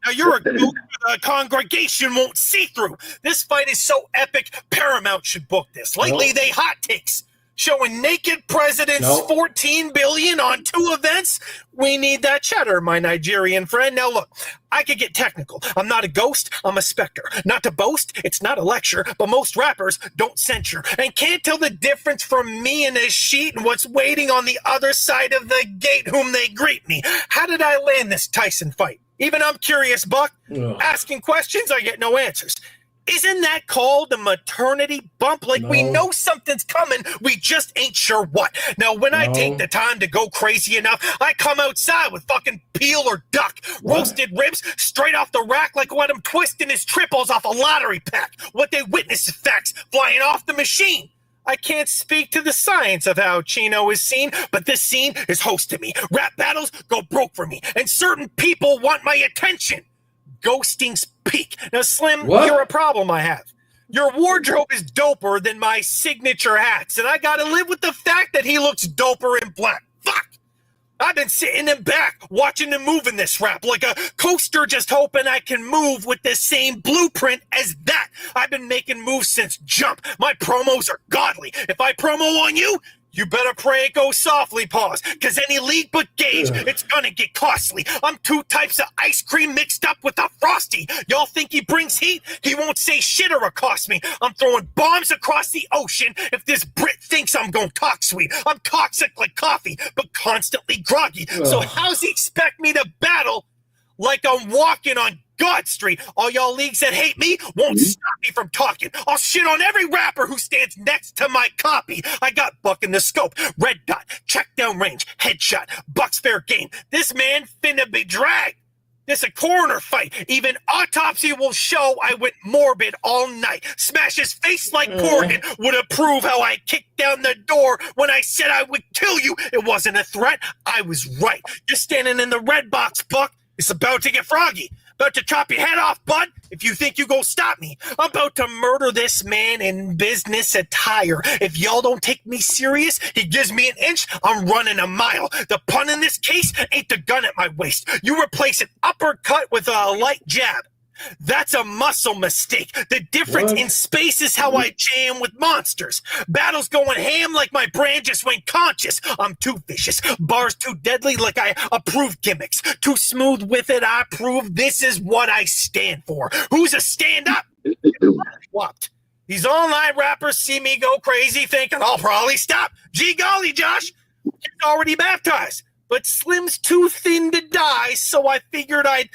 Speaker 9: Now you're a ghost the congregation won't see through. This fight is so epic, Paramount should book this. Lately, they hot takes. Showing naked presidents 14 billion on 2 events. We need that cheddar, my Nigerian friend. Now look, I could get technical. I'm not a ghost, I'm a specter. Not to boast, it's not a lecture, but most rappers don't censure and can't tell the difference from me in a sheet and what's waiting on the other side of the gate whom they greet me. How did I land this Tyson fight? Even I'm curious, Buck. Asking questions, I get no answers. Isn't that called a maternity bump? Like we know something's coming, we just ain't sure what. Now, when I take the time to go crazy enough, I come outside with fucking peel or duck. Roasted ribs straight off the rack like what I'm twisting his triples off a lottery pack. What they witness is facts flying off the machine. I can't speak to the science of how Chino is seen, but this scene is hosting me. Rap battles go broke for me, and certain people want my attention. Ghosting's peak. Now, Slim, you're a problem I have. Your wardrobe is doper than my signature hats, and I gotta live with the fact that he looks doper in black. Fuck! I've been sitting in back, watching him move in this rap, like a coaster just hoping I can move with the same blueprint as that. I've been making moves since jump. My promos are godly. If I promo on you, you better pray it goes softly, pause, because any league but Gage, it's gonna get costly. I'm 2 types of ice cream mixed up with a Frosty. Y'all think he brings heat? He won't say shit or accost me. I'm throwing bombs across the ocean if this Brit thinks I'm gonna talk sweet. I'm toxic like coffee, but constantly groggy. So how's he expect me to battle like I'm walking on God Street? All y'all leagues that hate me won't stop me from talking. I'll shit on every rapper who stands next to my copy. I got Buck in the scope, red dot, check down range, headshot, Buck's fair game. This man finna be dragged. This a coroner fight. Even autopsy will show I went morbid all night. Smash his face like Corgan would approve how I kicked down the door when I said I would kill you. It wasn't a threat. I was right. You're standing in the red box, Buck. It's about to get froggy. About to chop your head off, bud, if you think you go stop me. I'm about to murder this man in business attire. If y'all don't take me serious, he gives me an inch, I'm running a mile. The pun in this case ain't the gun at my waist. You replace an uppercut with a light jab. That's a muscle mistake. The difference in space is how I jam with monsters. Battles going ham like my brand just went conscious. I'm too vicious. Bars too deadly like I approve gimmicks. Too smooth with it, I prove this is what I stand for. Who's a stand-up? Swapped. These online rappers see me go crazy thinking I'll probably stop. Gee golly, Josh, he's already baptized. But Slim's too thin to die, so I figured I'd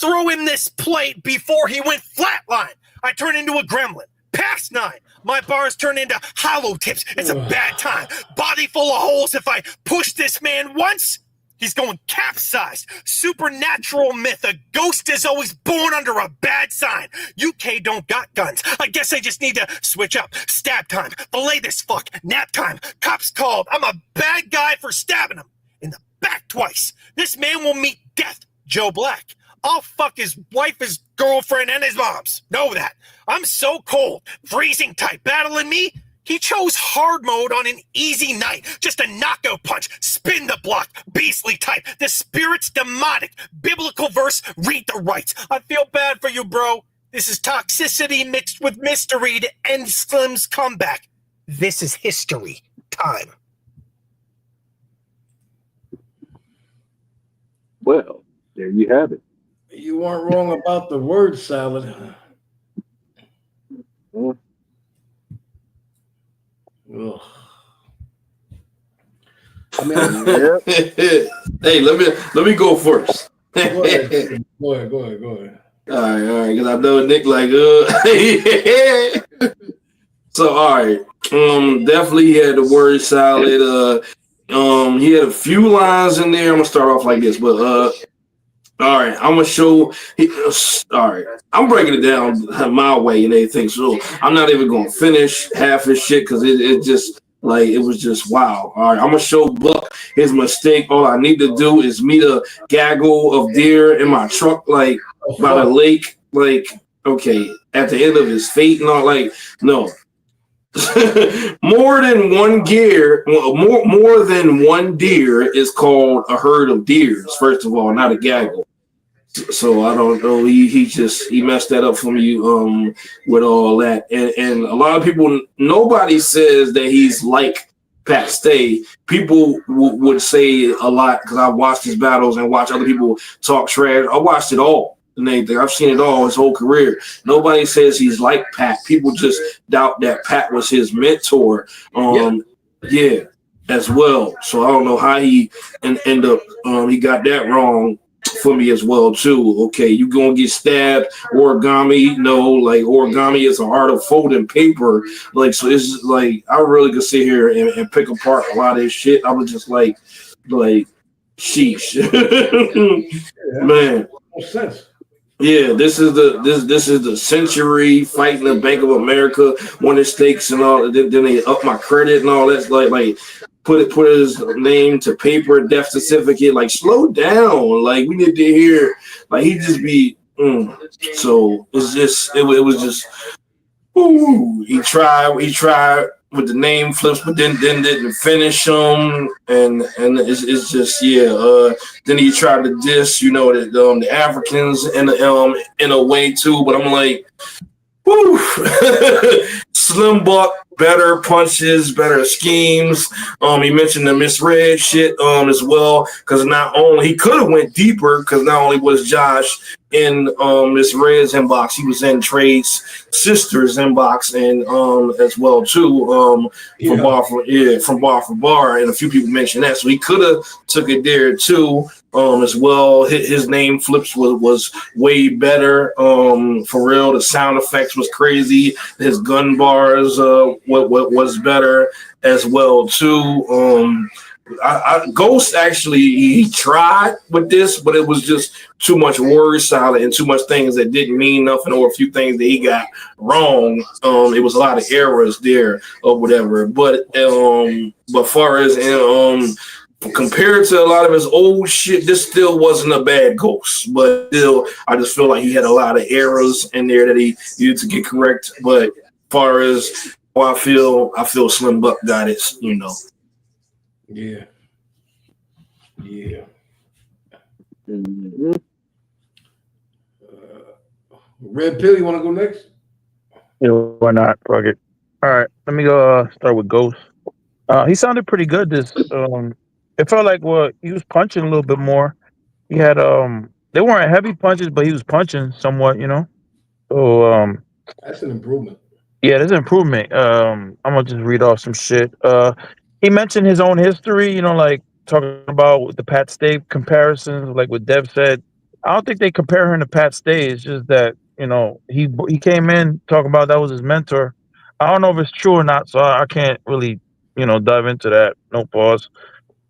Speaker 9: throw him this plate before he went flatline. I turn into a gremlin. Past 9. My bars turn into hollow tips. It's a bad time. Body full of holes. If I push this man once, he's going capsized. Supernatural myth. A ghost is always born under a bad sign. UK don't got guns. I guess I just need to switch up. Stab time. Belay this fuck. Nap time. Cops called. I'm a bad guy for stabbing him in the back twice. This man will meet death. Joe Black. I'll fuck his wife, his girlfriend, and his moms. Know that. I'm so cold. Freezing type. Battling me? He chose hard mode on an easy night. Just a knockout punch. Spin the block. Beastly type. The spirit's demonic. Biblical verse. Read the rights. I feel bad for you, bro. This is toxicity mixed with mystery to end Slim's comeback. This is history time.
Speaker 2: Well, there you have it.
Speaker 5: You weren't wrong about the word salad. Ugh. I mean,
Speaker 3: hey, let me go first.
Speaker 5: Go ahead.
Speaker 3: All right, because I know Nick like So all right, definitely he had the word salad. He had a few lines in there. I'm gonna start off like this, but all right, I'm gonna show. All right, I'm breaking it down my way and everything. So I'm not even gonna finish half his shit because it just like it was just wow. All right, I'm gonna show Buck his mistake. All I need to do is meet a gaggle of deer in my truck, like by the lake. Like okay, at the end of his fate, not like no. More than one deer is called a herd of deers. First of all, not a gaggle. So I don't know. He messed that up for me with all that. And a lot of people, nobody says that he's like Pat Stay. People would say a lot because I watched his battles and watch other people talk trash. I watched it all and anything. I've seen it all his whole career. Nobody says he's like Pat. People just doubt that Pat was his mentor. Yeah, as well. So I don't know how he end up. He got that wrong for me as well too. Okay, you gonna get stabbed origami? No, like origami is an art of folding paper. Like so, it's like I really could sit here and pick apart a lot of this shit. I was just like sheesh, man.
Speaker 5: No sense.
Speaker 3: Yeah, this is the century fighting the Bank of America, winning stakes and all. Then they up my credit and all that. Like put his name to paper, death certificate. Like slow down. Like we need to hear. Like he just be. So it's just it was just. Ooh, he tried with the name flips, but then didn't finish them, and it's just then he tried to diss, the Africans in a way too, but I'm like, woo, Slimbuck, better punches, better schemes. He mentioned the misread shit as well, because not only he could have went deeper, because not only was Josh in Miss Red's inbox, he was in Trey's sister's inbox and as well too from Bar4Bar, and a few people mentioned that, so he could have took it there too as well. His name flips was way better for real. The sound effects was crazy. His gun bars what was better as well too. Ghost actually he tried with this, but it was just too much word salad and too much things that didn't mean nothing, or a few things that he got wrong. It was a lot of errors there or whatever. But far as compared to a lot of his old shit, this still wasn't a bad Ghost. But still, I just feel like he had a lot of errors in there that he needed to get correct. But far as how I feel Slimbuck got it,
Speaker 5: Yeah.
Speaker 2: Mm-hmm.
Speaker 5: Red Pill, you want to go next?
Speaker 4: Yeah, why not? Fuck it. All right, let me go start with Ghost. He sounded pretty good. It felt like he was punching a little bit more. He had they weren't heavy punches, but he was punching somewhat, So
Speaker 5: that's an improvement.
Speaker 4: Yeah, there's an improvement. I'm gonna just read off some shit. He mentioned his own history, like talking about the Pat Stay comparisons, like what Dev said. I don't think they compare him to Pat Stay. It's just that he came in talking about that was his mentor. I don't know if it's true or not, so I can't really dive into that. No pause.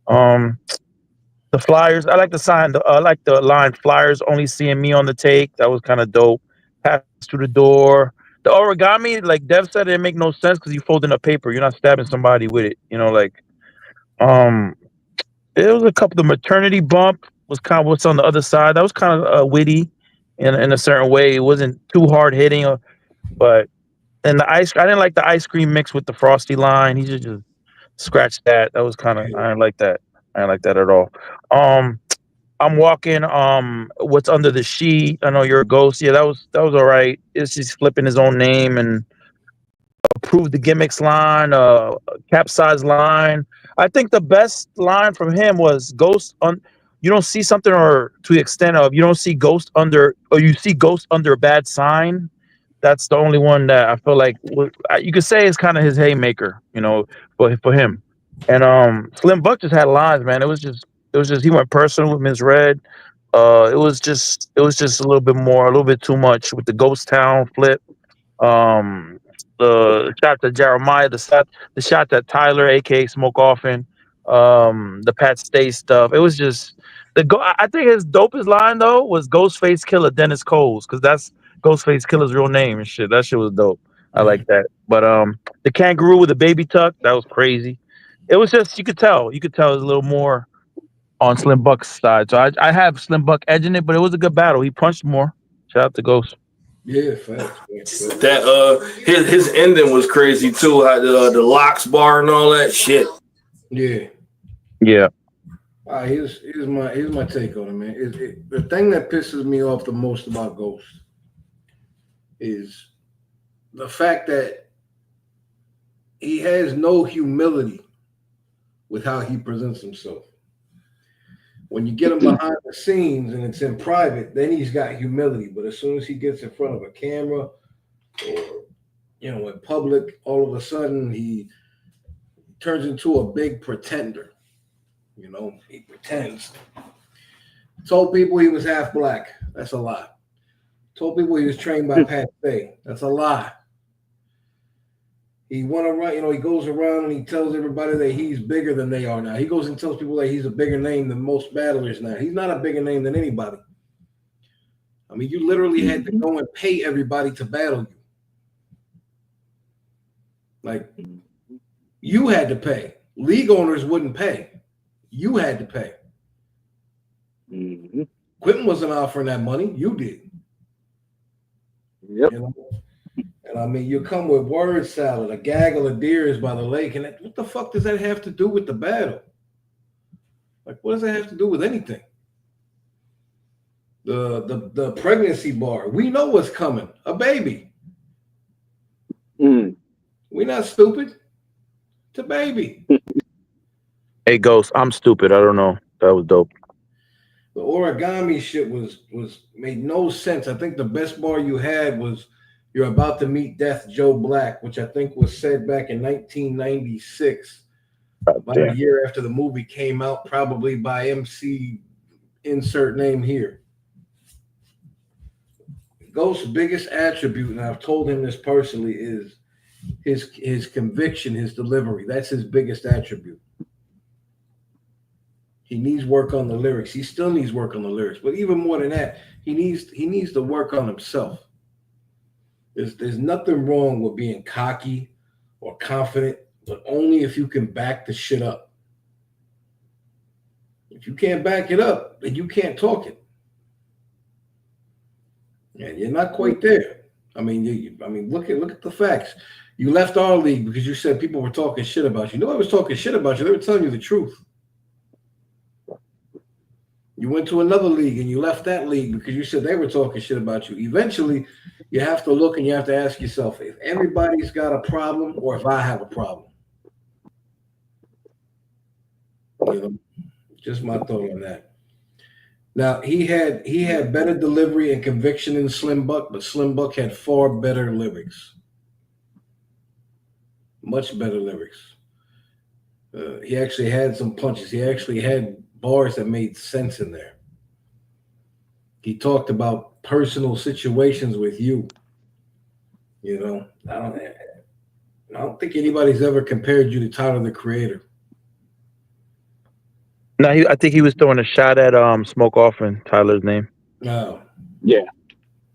Speaker 4: The Flyers. I like the sign. I like the line. Flyers only seeing me on the take. That was kind of dope. Pass through the door. The origami, like Dev said, it make no sense because you folding up paper. You're not stabbing somebody with it. There was a couple. The maternity bump was kind of what's on the other side. That was kind of witty in a certain way. It wasn't too hard hitting, but and I didn't like the ice cream mix with the frosty line. He just scratched that. That was kind of I didn't like that. I didn't like that at all. I'm walking. What's under the sheet? I know you're a ghost. Yeah, that was all right. It's just flipping his own name and approve the gimmicks line, capsize line. I think the best line from him was Ghost on. You don't see something, or to the extent of you don't see Ghost under, or you see Ghost under a bad sign. That's the only one that I feel like you could say is kind of his haymaker, for him. And Slim Buck just had lines, man. It was just he went personal with Ms. Red. It was just a little bit too much with the Ghost Town flip. The shot to Jeremiah, the shot that Tyler, aka Smoke Offen, the Pat Stay stuff. It was just I think his dopest line though was Ghostface Killer Dennis Coles, because that's Ghostface Killer's real name and shit. That shit was dope. I like that. But the kangaroo with the baby tuck, that was crazy. It was just you could tell it was a little more on Slim Buck's side. So I have Slim Buck edging it, but it was a good battle. He punched more. Shout out to Ghost.
Speaker 5: Yeah, facts.
Speaker 3: That his ending was crazy too. How the locks bar and all that shit.
Speaker 5: Yeah.
Speaker 4: Yeah.
Speaker 5: All right, here's my take on it, man. The thing that pisses me off the most about Ghost is the fact that he has no humility with how he presents himself. When you get him behind the scenes and it's in private, then he's got humility. But as soon as he gets in front of a camera or in public, all of a sudden he turns into a big pretender. He pretends. Told people he was half black. That's a lie. Told people he was trained by Pat Stay. That's a lie. He went around, he goes around and he tells everybody that he's bigger than they are now. He goes and tells people that he's a bigger name than most battlers now. He's not a bigger name than anybody. I mean, you literally had to go and pay everybody to battle you. Like, you had to pay. League owners wouldn't pay. You had to pay. Quentin wasn't offering that money. You did.
Speaker 2: Yep.
Speaker 5: And I mean, you come with word salad, a gaggle of deers by the lake, and what the fuck does that have to do with the battle? Like, what does that have to do with anything? The pregnancy bar. We know what's coming. A baby. We're not stupid. It's a baby.
Speaker 4: Hey, Ghost, I'm stupid. I don't know. That was dope.
Speaker 5: The origami shit was made no sense. I think the best bar you had was "You're about to meet Death, Joe Black," which I think was said back in 1996, about a year after the movie came out, probably by MC insert name here. Ghost's biggest attribute, and I've told him this personally, is his conviction, his delivery. That's his biggest attribute. He needs work on the lyrics. He still needs work on the lyrics, but even more than that, he needs to work on himself. There's nothing wrong with being cocky or confident, but only if you can back the shit up. If you can't back it up, then you can't talk it. And you're not quite there. I mean, look at the facts. You left our league because you said people were talking shit about you. Nobody was talking shit about you. They were telling you the truth. You went to another league and you left that league because you said they were talking shit about you. Eventually, you have to look and you have to ask yourself if everybody's got a problem or if I have a problem. Just my thought on that. Now, he had better delivery and conviction than Slimbuck, but Slimbuck had far better lyrics. Much better lyrics. He actually had some punches. He actually had bars that made sense in there. He talked about personal situations with you. I don't think anybody's ever compared you to Tyler the Creator.
Speaker 4: No, I think he was throwing a shot at Smoke Off in Tyler's name.
Speaker 5: No.
Speaker 2: Yeah.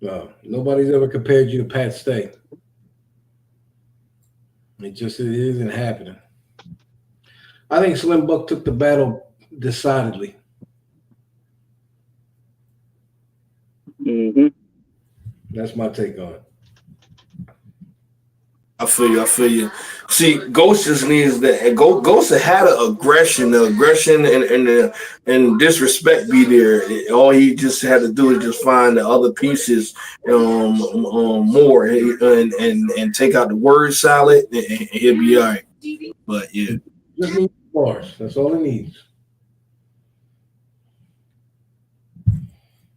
Speaker 5: No. Nobody's ever compared you to Pat Stay. It isn't happening. I think Slimbuck took the battle decidedly. That's my take on it.
Speaker 3: I feel you. See, Ghost just needs that. Ghost had an aggression, and disrespect be there. All he just had to do is just find the other pieces more and take out the word salad, and he'll be all right. But yeah,
Speaker 5: just needs bars. That's all he needs.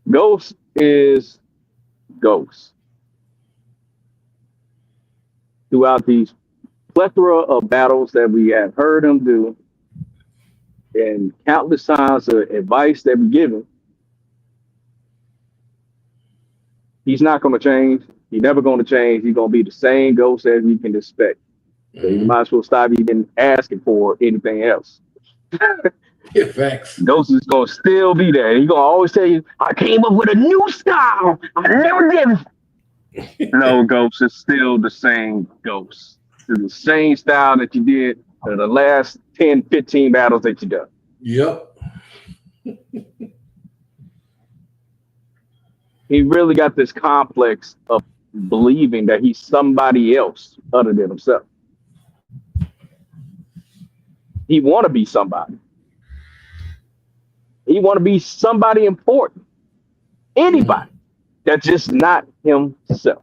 Speaker 2: Ghost is Ghost. Throughout these plethora of battles that we have heard him do and countless times of advice that we give him, he's not going to change. He's never going to change. He's going to be the same Ghost as we can expect. So you might as well stop even asking for anything else.
Speaker 5: Yeah, facts.
Speaker 2: Ghost is going to still be there. He's going to always tell you, I came up with a new style. I never did. No, Ghost is still the same Ghost. It's the same style that you did in the last 10, 15 battles that you done.
Speaker 5: Yep.
Speaker 2: He really got this complex of believing that he's somebody else other than himself. He want to be somebody.
Speaker 7: He want to be somebody important. Anybody that's just not himself.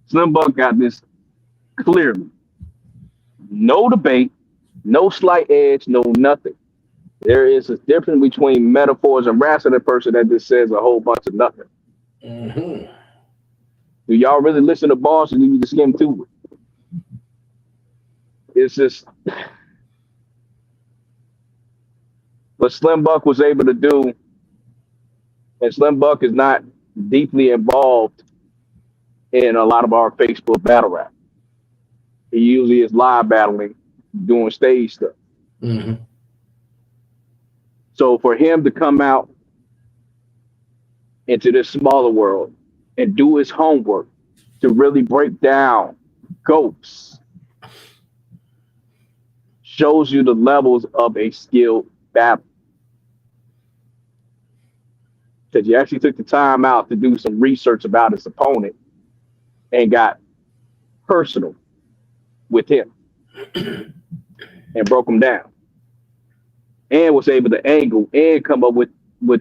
Speaker 7: Slimbuck got this clearly. No debate, no slight edge, no nothing. There is a difference between metaphors and raps and a person that just says a whole bunch of nothing.
Speaker 5: Mm-hmm.
Speaker 7: Do y'all really listen to bars or do you just skim through it? It's just what Slimbuck was able to do, and Slimbuck is not deeply involved in a lot of our Facebook battle rap. He usually is live battling, doing stage stuff.
Speaker 5: Mm-hmm.
Speaker 7: So for him to come out into this smaller world and do his homework to really break down Ghosts shows you the levels of a skilled battle. Because you actually took the time out to do some research about his opponent and got personal with him and broke him down and was able to angle and come up with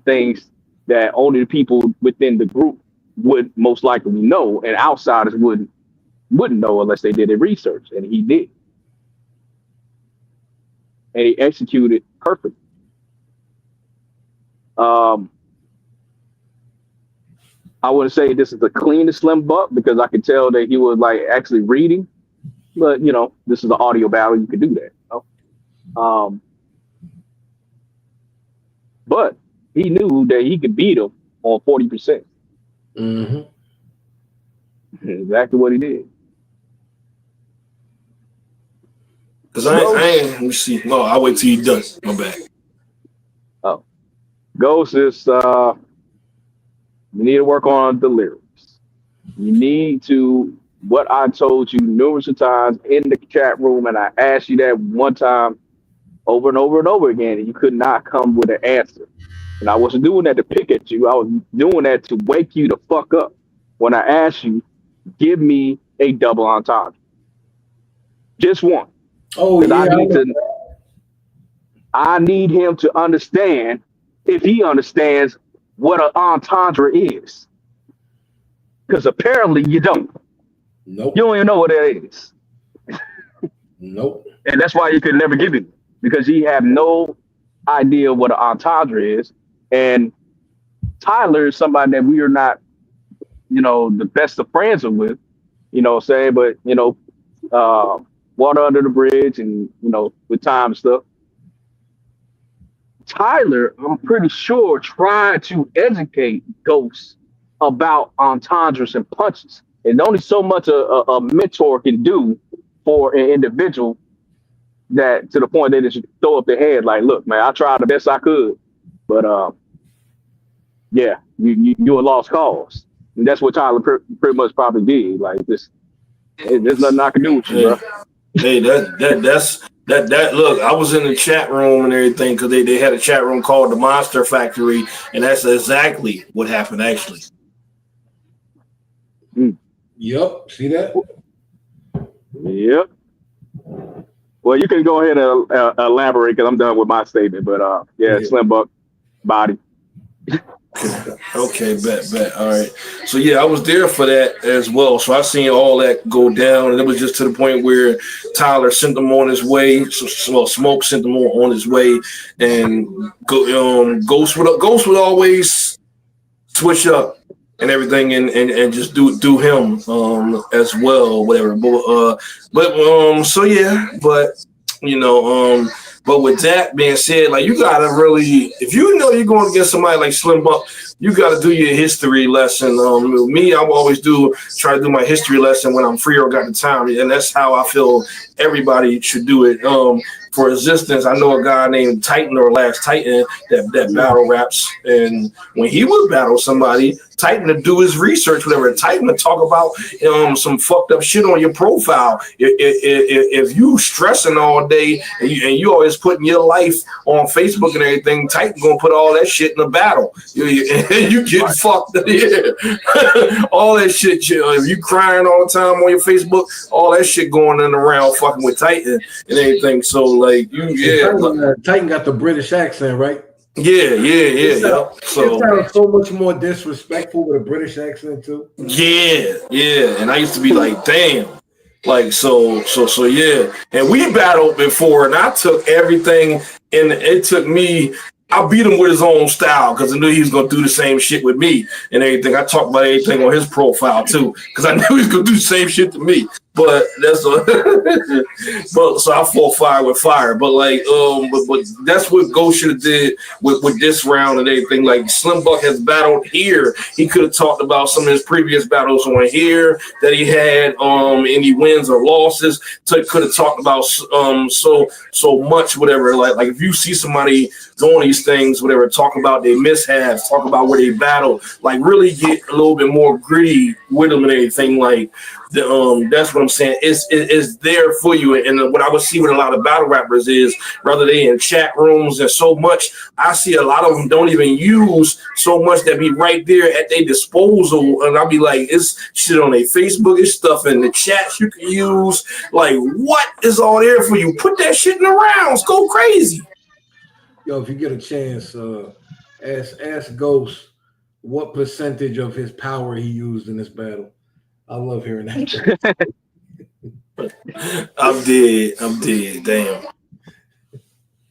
Speaker 7: things that only the people within the group would most likely know and outsiders wouldn't know unless they did their research, and he did. And he executed perfectly. I wouldn't say this is the cleanest Slimbuck because I could tell that he was like actually reading, but you know, this is an audio battle, you could do that. You know? But he knew that he could beat him on 40%.
Speaker 5: Mm-hmm.
Speaker 7: Exactly what he did.
Speaker 3: Because I ain't, let me see. No, I'll wait till you're done. My bad.
Speaker 7: Oh. Ghost is, you need to work on the lyrics. You need to, what I told you numerous of times in the chat room, and I asked you that one time over and over and over again, and you could not come with an answer. And I wasn't doing that to pick at you. I was doing that to wake you the fuck up. When I asked you, give me a double entendre. Just one.
Speaker 5: Oh, yeah.
Speaker 7: I need him to understand, if he understands what an entendre is. Because apparently you don't.
Speaker 5: Nope.
Speaker 7: You don't even know what that is.
Speaker 5: Nope.
Speaker 7: And that's why you could never give it, because he have no idea what an entendre is. And Tyler is somebody that we are not, you know, the best of friends with, you know what I'm saying? But, you know, water under the bridge and, you know, with time and stuff. Tyler, I'm pretty sure, tried to educate Ghost about entendres and punches. And only so much a mentor can do for an individual, that to the point that they just throw up their head like, look, man, I tried the best I could. But, yeah, you're a lost cause. And that's what Tyler pretty much probably did. Like, this, there's nothing I can do with you, bro.
Speaker 3: Hey, that's look, I was in the chat room and everything because they had a chat room called the Monster Factory, and that's exactly what happened actually.
Speaker 5: Yep. See that?
Speaker 7: Yep. Well, you can go ahead and elaborate because I'm done with my statement. But yeah, Slimbuck body.
Speaker 3: Okay, bet. All right. So yeah, I was there for that as well. So I seen all that go down, and it was just to the point where Tyler sent them on his way. So Smoke sent them on his way, and Ghost would always switch up and everything, and just do him as well, whatever. But so yeah, but you know But with that being said, like, you gotta really, if you know you're going against somebody like Slimbuck, you gotta do your history lesson. Me, I will always try to do my history lesson when I'm free or got the time, and that's how I feel everybody should do it. For existence, I know a guy named Titan or Last Titan that battle raps, and when he would battle somebody, Titan to do his research, whatever. Titan to talk about some fucked up shit on your profile. If you stressing all day and you always putting your life on Facebook and everything, Titan gonna put all that shit in the battle. You get fucked up. Yeah. All that shit. If you crying all the time on your Facebook, all that shit going in around fucking with Titan and everything. So like
Speaker 5: Titan got the British accent, right?
Speaker 3: Yeah.
Speaker 5: It sounds so much more disrespectful with a British accent too.
Speaker 3: Yeah. And I used to be like, damn. Like so yeah. And we battled before, and I took everything, and it took me. I beat him with his own style because I knew he was gonna do the same shit with me and everything. I talked about everything on his profile too because I knew he was gonna do the same shit to me. But that's so I fought fire with fire. But like, but that's what Ghost should have did with this round and everything. Like Slimbuck has battled here. He could have talked about some of his previous battles on here that he had, any wins or losses. Could have talked about so much, whatever. Like if you see somebody doing these things, whatever, talk about their mishaps, talk about where they battle, like really get a little bit more gritty with them and everything. Like that's what I'm saying. It's there for you. And what I would see with a lot of battle rappers is rather they in chat rooms and so much, I see a lot of them don't even use so much that be right there at their disposal. And I'll be like, it's shit on their Facebook, it's stuff in the chats you can use. Like, what is all there for you? Put that shit in the rounds. Go crazy.
Speaker 5: Yo, if you get a chance, ask Ghost what percentage of his power he used in this battle. I love hearing that.
Speaker 3: I'm dead. Damn.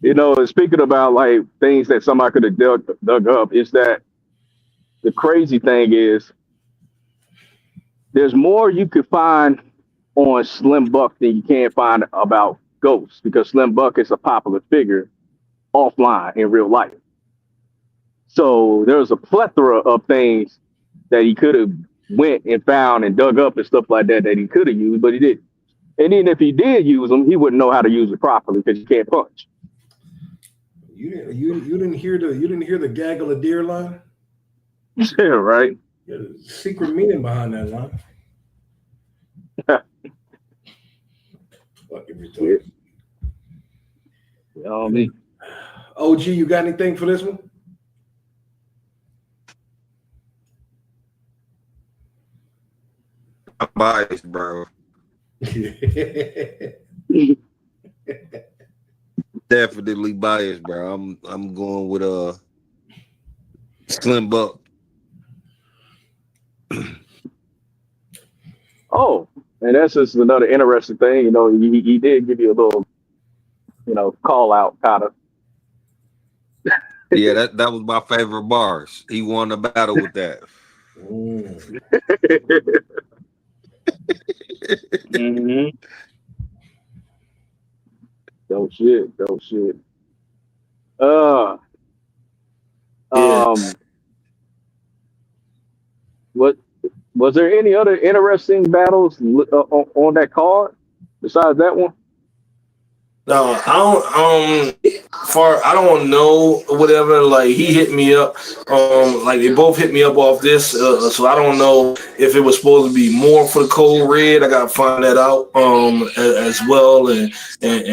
Speaker 7: You know, speaking about like things that somebody could have dug up, is that the crazy thing is there's more you could find on Slimbuck than you can find about Ghost, because Slimbuck is a popular figure offline in real life. So there's a plethora of things that he could have went and found and dug up and stuff like that he could have used, but he didn't. And even if he did use them, he wouldn't know how to use it properly because you can't punch.
Speaker 5: You didn't hear the gaggle of deer line?
Speaker 7: Yeah, right.
Speaker 5: There's a secret meaning behind that line. Fucking retarded.
Speaker 7: You know what I mean?
Speaker 5: OG, you got anything for this one?
Speaker 6: I'm biased, bro. Definitely biased, bro. I'm going with Slimbuck.
Speaker 7: Oh, and that's just another interesting thing. You know, he did give you a little, call out kind of.
Speaker 6: Yeah, that was my favorite bars. He won the battle with that.
Speaker 7: Mm-hmm. Dope shit. What was there any other interesting battles on that card besides that one?
Speaker 3: No, I don't know whatever. Like he hit me up, like they both hit me up off this, so I don't know if it was supposed to be more for the Code Red. I gotta find that out as well and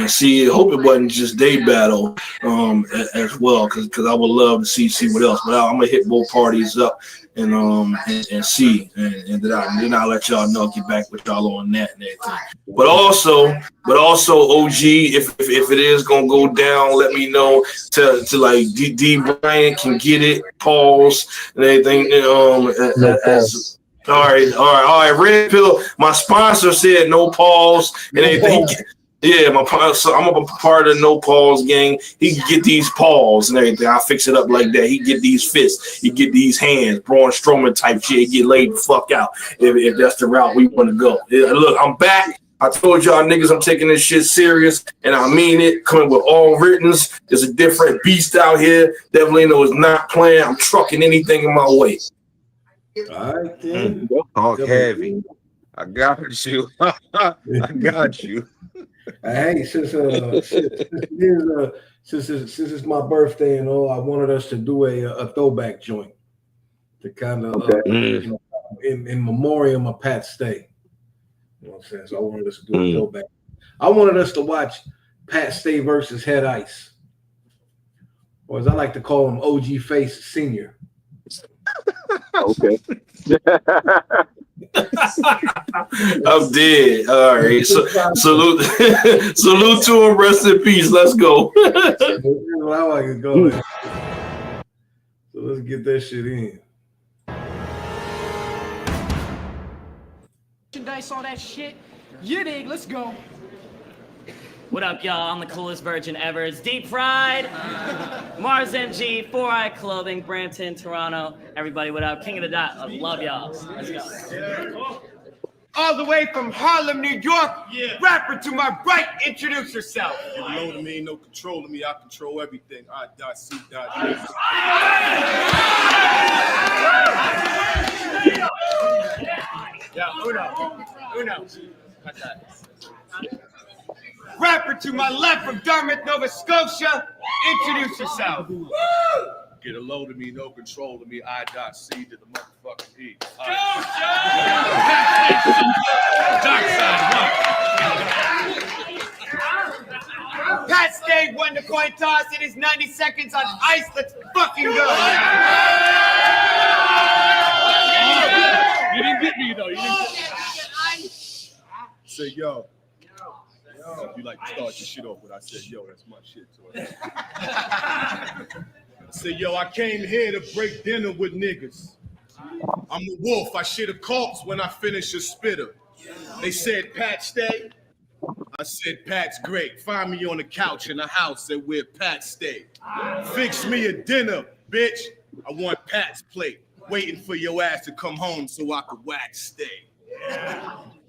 Speaker 3: see. Hope it wasn't just day battle as well, because I would love to see what else. But I'm gonna hit both parties up and see, and then I'll let y'all know, get back with y'all on that and everything. But also, OG, if it is gonna go down, let me know to like D Bryant can get it, pause and everything. All right. Red Pill, my sponsor said no pause and everything. Yeah, I'm a part of the No Pause gang. He can get these paws and everything. I fix it up like that. He get these fists. He get these hands. Braun Strowman type shit. He get laid the fuck out if that's the route we want to go. Yeah, look, I'm back. I told y'all niggas I'm taking this shit serious, and I mean it. Coming with all writtens. There's a different beast out here. Devilino is not playing. I'm trucking anything in my way.
Speaker 5: All right, then.
Speaker 6: Talk heavy. I got you. I got you.
Speaker 5: Hey, since it's my birthday and all, I wanted us to do a throwback joint to kind of,
Speaker 2: Okay.
Speaker 5: in memoriam of Pat Stay. You know what I'm saying? So I wanted us to do a throwback. I wanted us to watch Pat Stay versus Head Ice, or as I like to call him, OG Face Senior.
Speaker 2: Okay.
Speaker 3: I'm dead. All right. So, salute to him. Rest in peace. Let's go.
Speaker 5: I like to go. So let's get that shit in.
Speaker 10: Merchandise, all that shit. You dig? Let's go.
Speaker 11: What up, y'all? I'm the coolest virgin ever. It's deep fried. Mars MG, 4i Clothing, Brampton, Toronto. Everybody, what up? King of the Dot. I love y'all. Let's go.
Speaker 10: All the way from Harlem, New York. Yeah. Rapper to my right, introduce yourself.
Speaker 12: You know to me, no control of me. I control everything. I.C.
Speaker 10: Yeah, Uno. What's that? Rapper to my left from Dartmouth, Nova Scotia. Introduce yourself.
Speaker 12: Get a load of me, no control of me. I.C. to the motherfucking E.
Speaker 10: Pat Stay won the coin toss. It is 90 seconds on ice. Let's fucking go.
Speaker 12: You didn't get me, though. You didn't get me. Say, yo. You like to start your shit off with I said, yo, that's my shit. So I said, yo, I came here to break dinner with niggas. I'm the wolf. I shit a corpse when I finish a spitter. They said, Pat stay. I said, Pat's great. Find me on the couch in a house that where Pat stay. Fix me a dinner, bitch. I want Pat's plate. Waiting for your ass to come home so I could wax stay.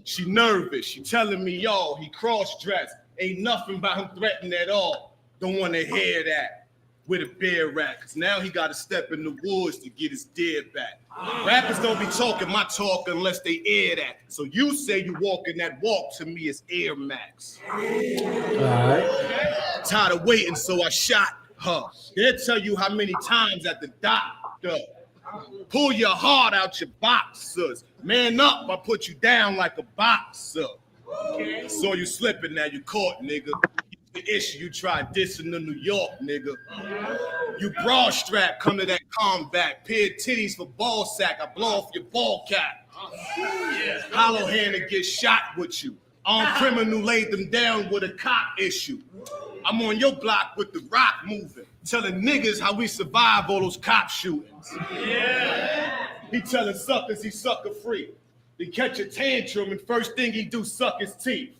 Speaker 12: She nervous. She telling me, yo, he cross-dressed. Ain't nothing about him threatening at all. Don't want to hear that. With a bear rat, because now he got to step in the woods to get his deer back. Rappers don't be talking my talk unless they air that. So you say you walking that walk to me is Air Max. All right. Tired of waiting, so I shot her. They'll tell you how many times at the doctor. Pull your heart out your boxers. Man up, I put you down like a boxer. Saw you slipping, now you caught, nigga. The issue, you try dissing the New York, nigga. You broad strap, come to that combat. Pair titties for ball sack, I blow off your ball cap. Hollow handed get shot with you. Armed criminal laid them down with a cop issue. I'm on your block with the rock moving, telling niggas how we survive all those cop shootings. He telling suckers he sucker free. They catch a tantrum and first thing he do suck his teeth.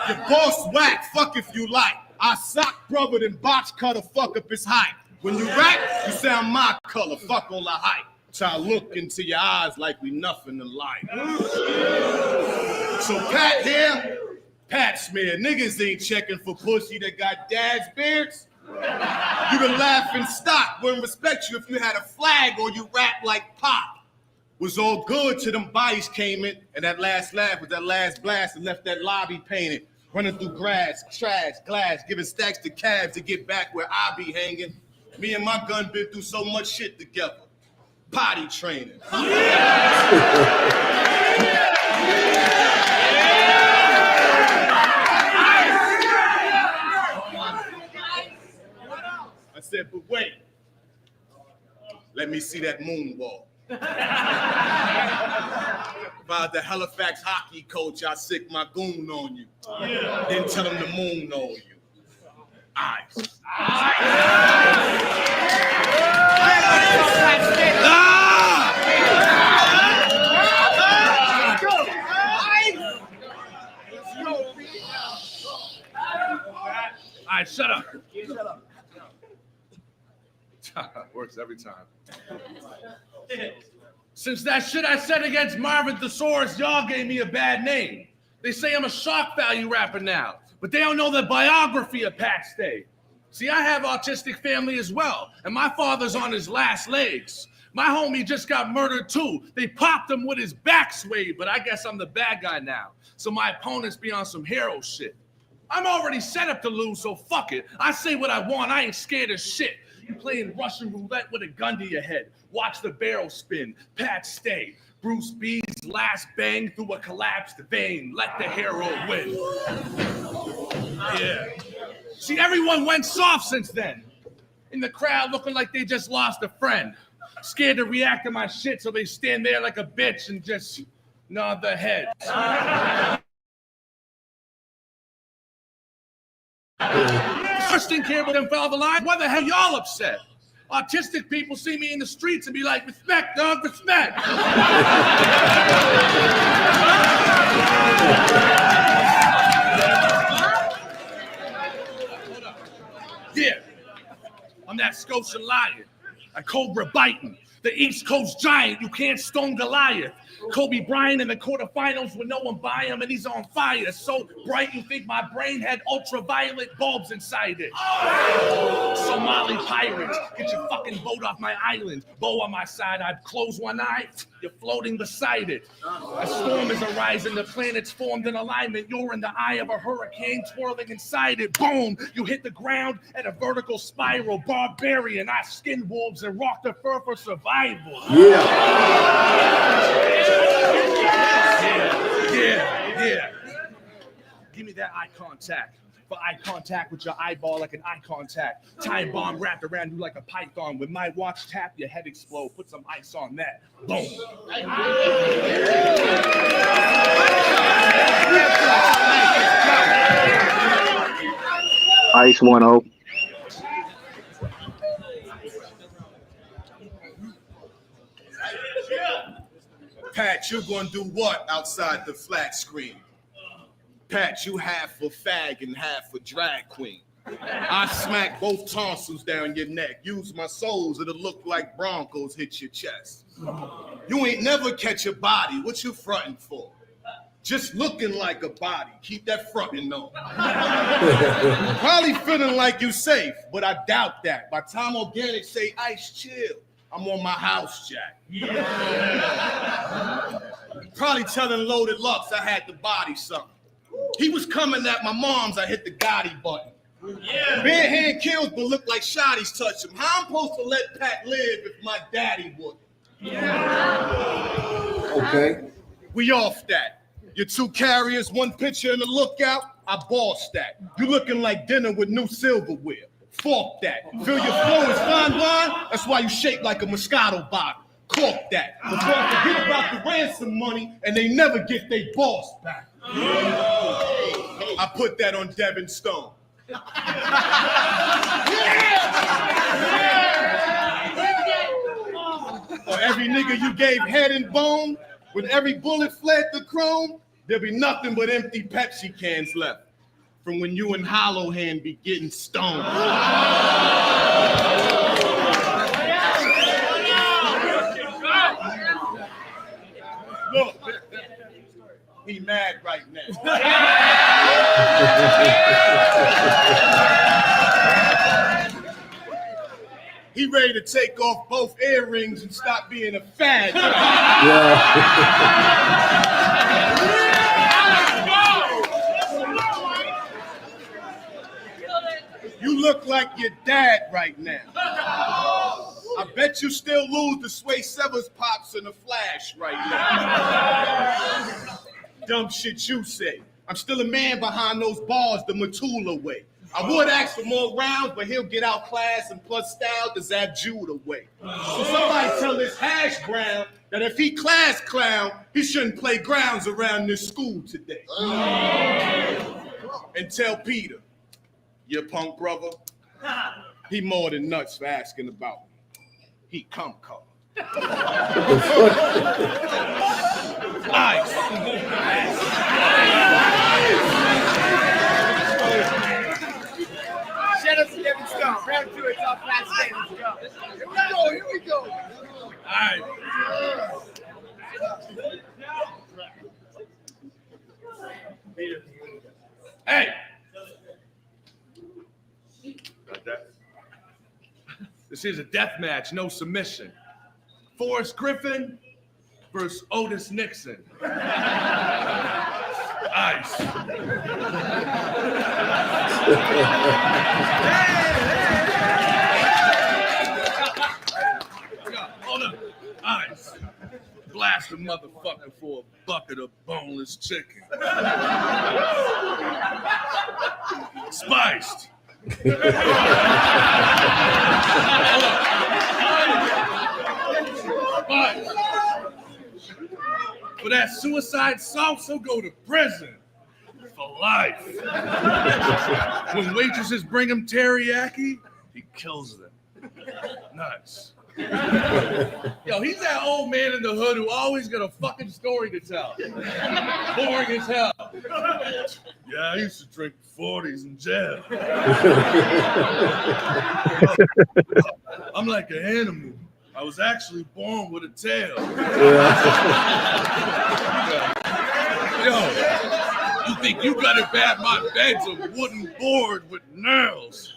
Speaker 12: Your boss whack, fuck if you like. I sock brother then box cutter, fuck up his height. When you rap, you sound my color, fuck all the hype. So I look into your eyes like we nothing in life. So Pat here, Pat smear. Niggas ain't checking for pussy that got dad's beards. You can laugh and stop. Wouldn't respect you if you had a flag or you rap like Pop. Was all good till them bodies came in, and that last laugh was that last blast and left that lobby painted. Running through grass, trash, glass, giving stacks to cabs to get back where I be hanging. Me and my gun been through so much shit together. Potty training. I said, but wait. Let me see that moonwalk. If I was the Halifax hockey coach, I sick my goon on you. Then tell him the moon on you. Ice.
Speaker 13: All right, shut up. Works every time. Since that shit I said against Marvin Thesaurus, y'all gave me a bad name. They say I'm a shock value rapper now, but they don't know the biography of Pat Stay. See, I have autistic family as well, and my father's on his last legs. My homie just got murdered too. They popped him with his back swayed, but I guess I'm the bad guy now. So my opponents be on some hero shit. I'm already set up to lose, so fuck it. I say what I want. I ain't scared of shit. You playing Russian roulette with a gun to your head. Watch the barrel spin. Pat stay. Bruce B's last bang through a collapsed vein. Let the hero win. Yeah. See, everyone went soft since then. In the crowd looking like they just lost a friend. Scared to react to my shit, so they stand there like a bitch and just nod their heads. First didn't care about them follow the line. Why the hell y'all upset? Autistic people see me in the streets and be like, respect, dog, respect. Yeah, I'm that Scotian lion, a cobra biting, the East Coast giant, you can't stone Goliath. Kobe Bryant in the quarterfinals with no one by him and he's on fire. So bright you think my brain had ultraviolet bulbs inside it. Somali pirates, get your fucking boat off my island. Bow on my side, I'd close one eye, you're floating beside it. A storm is arising, the planet's formed in alignment. You're in the eye of a hurricane twirling inside it. Boom, you hit the ground at a vertical spiral. Barbarian, I skin wolves and rock the fur for survival. Yeah. Give me that eye contact. For eye contact with your eyeball like an eye contact. Time bomb wrapped around you like a python. With my watch tap, your head explode. Put some ice on that. Boom.
Speaker 7: Ice 1-0.
Speaker 12: Pat, you gonna do what outside the flat screen? Pat, you half a fag and half a drag queen. I smack both tonsils down your neck. Use my soles, it'll look like Broncos hit your chest. You ain't never catch a body. What you frontin' for? Just looking like a body. Keep that frontin' on. Probably feeling like you safe, but I doubt that. By time organic say ice chill, I'm on my house jack. Probably telling Loaded Lux I had to body something. He was coming at my mom's, I hit the Gotti button. Bare hand kills but look like shotties touch him. How I'm supposed to let Pat live if my daddy wouldn't?
Speaker 5: Okay.
Speaker 12: We off that. Your two carriers, one picture and a lookout, I bossed that. You looking like dinner with new silverware. Fuck that. Feel your flow is fine wine? That's why you shake like a Moscato bottle. Cork that. Before I forget about the ransom money and they never get their boss back. I put that on Devin Stone. Or every nigga you gave head and bone, when every bullet fled the chrome, there'll be nothing but empty Pepsi cans left. From when you and Hollow Hand be getting stoned. Look, he mad right now. He ready to take off both earrings and stop being a fag. You look like your dad right now. I bet you still lose the Sway Severs pops in a flash right now. Dumb shit you say. I'm still a man behind those bars the Matula way. I would ask for more rounds, but he'll get out class and plus style the Zab Judah way. So somebody tell this hash brown that if he class clown, he shouldn't play grounds around this school today. And tell Peter, your punk brother, he more than nuts for asking about me. He come. Nice.
Speaker 10: Shout out to Devin Stone. Round 2, it's off last day. Let's go. Here we go.
Speaker 13: All right. Hey. Got that. This is a death match, no submission. Forrest Griffin versus Otis Nixon. Ice. Hold up. Ice. Blast a motherfucker for a bucket of boneless chicken. Spiced. For that suicide sauce, he'll go to prison for life. When waitresses bring him teriyaki, he kills them. Nice. Yo, he's that old man in the hood who always got a fucking story to tell. Boring as hell. Yeah, I used to drink 40s in jail. I'm like an animal. I was actually born with a tail. Yo, you think you got it bad? My bed's a wooden board with nails.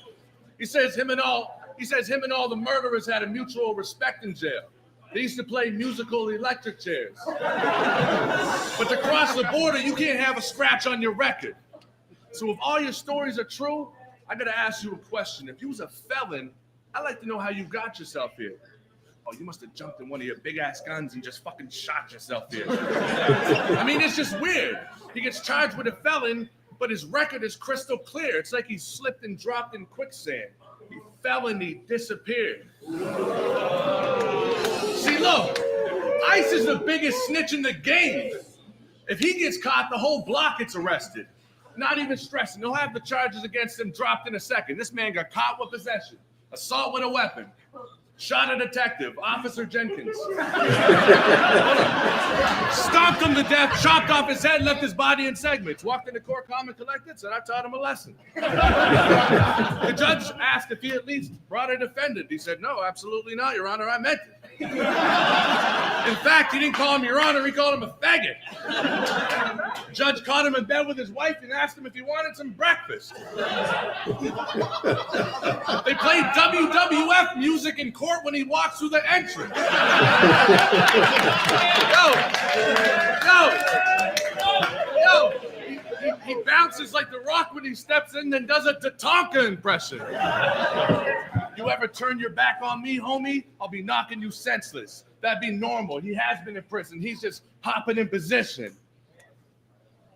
Speaker 13: He says him and all the murderers had a mutual respect in jail. They used to play musical electric chairs. But to cross the border, you can't have a scratch on your record. So if all your stories are true, I gotta ask you a question. If you was a felon, I'd like to know how you got yourself here. Oh, you must have jumped in one of your big-ass guns and just fucking shot yourself here. I mean, it's just weird. He gets charged with a felon, but his record is crystal clear. It's like he slipped and dropped in quicksand. He fell and he disappeared. See, look, Ice is the biggest snitch in the game. If he gets caught, the whole block gets arrested. Not even stressing. They'll have the charges against him dropped in a second. This man got caught with possession, assault with a weapon, shot a detective, Officer Jenkins. Stomped him to death, chopped off his head, left his body in segments. Walked into court, calm and collected, said, I taught him a lesson. The judge asked if he at least brought a defendant. He said, no, absolutely not, Your Honor, I meant it. In fact, he didn't call him Your Honor, he called him a faggot. Judge caught him in bed with his wife and asked him if he wanted some breakfast. They played WWF music in court when he walks through the entrance. He bounces like The Rock when he steps in and does a Tatanka impression. You ever turn your back on me, homie? I'll be knocking you senseless. That'd be normal. He has been in prison. He's just hopping in position. And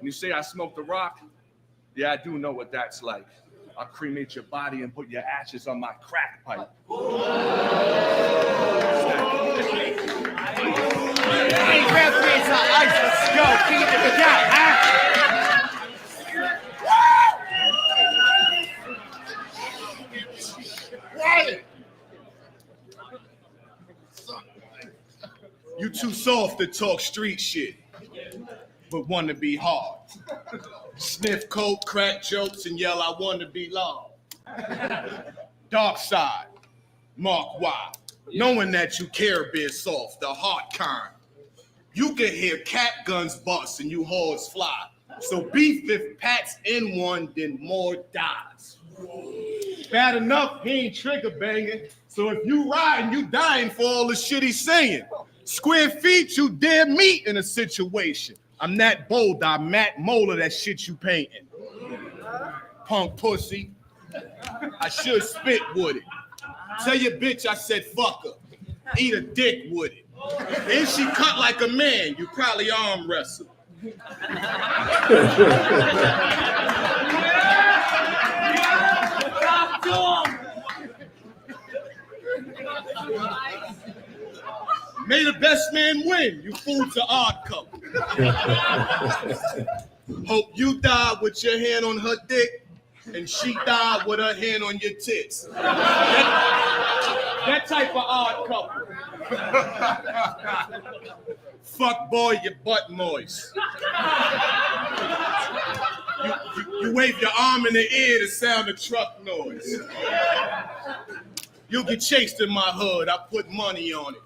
Speaker 13: you say I smoked The Rock? Yeah, I do know what that's like. I'll cremate your body and put your ashes on my crack pipe.
Speaker 10: Hey, referees, Ice, let's go. King of the Cat, huh?
Speaker 12: You too soft to talk street shit, but want to be hard. Sniff coke, crack jokes, and yell, I want to be law. Dark side, Mark Y. Knowing that you care being soft, the hard kind. You can hear cat guns bust and you hordes fly. So beef if Pat's in one, then more dies. Bad enough, he ain't trigger banging. So if you riding, you dying for all the shit he's saying. Square feet, you dare meet in a situation. I'm that bold, I Matt Moeller that shit you painting. Punk pussy. I should spit with it. Tell your bitch I said fuck her. Eat a dick with it. And she cut like a man, you probably arm wrestle. May the best man win. You fool's an odd couple. Hope you die with your hand on her dick and she died with her hand on your tits. That type of odd couple. Fuck boy, your butt moist. You wave your arm in the air to sound a truck noise. You'll get chased in my hood. I put money on it.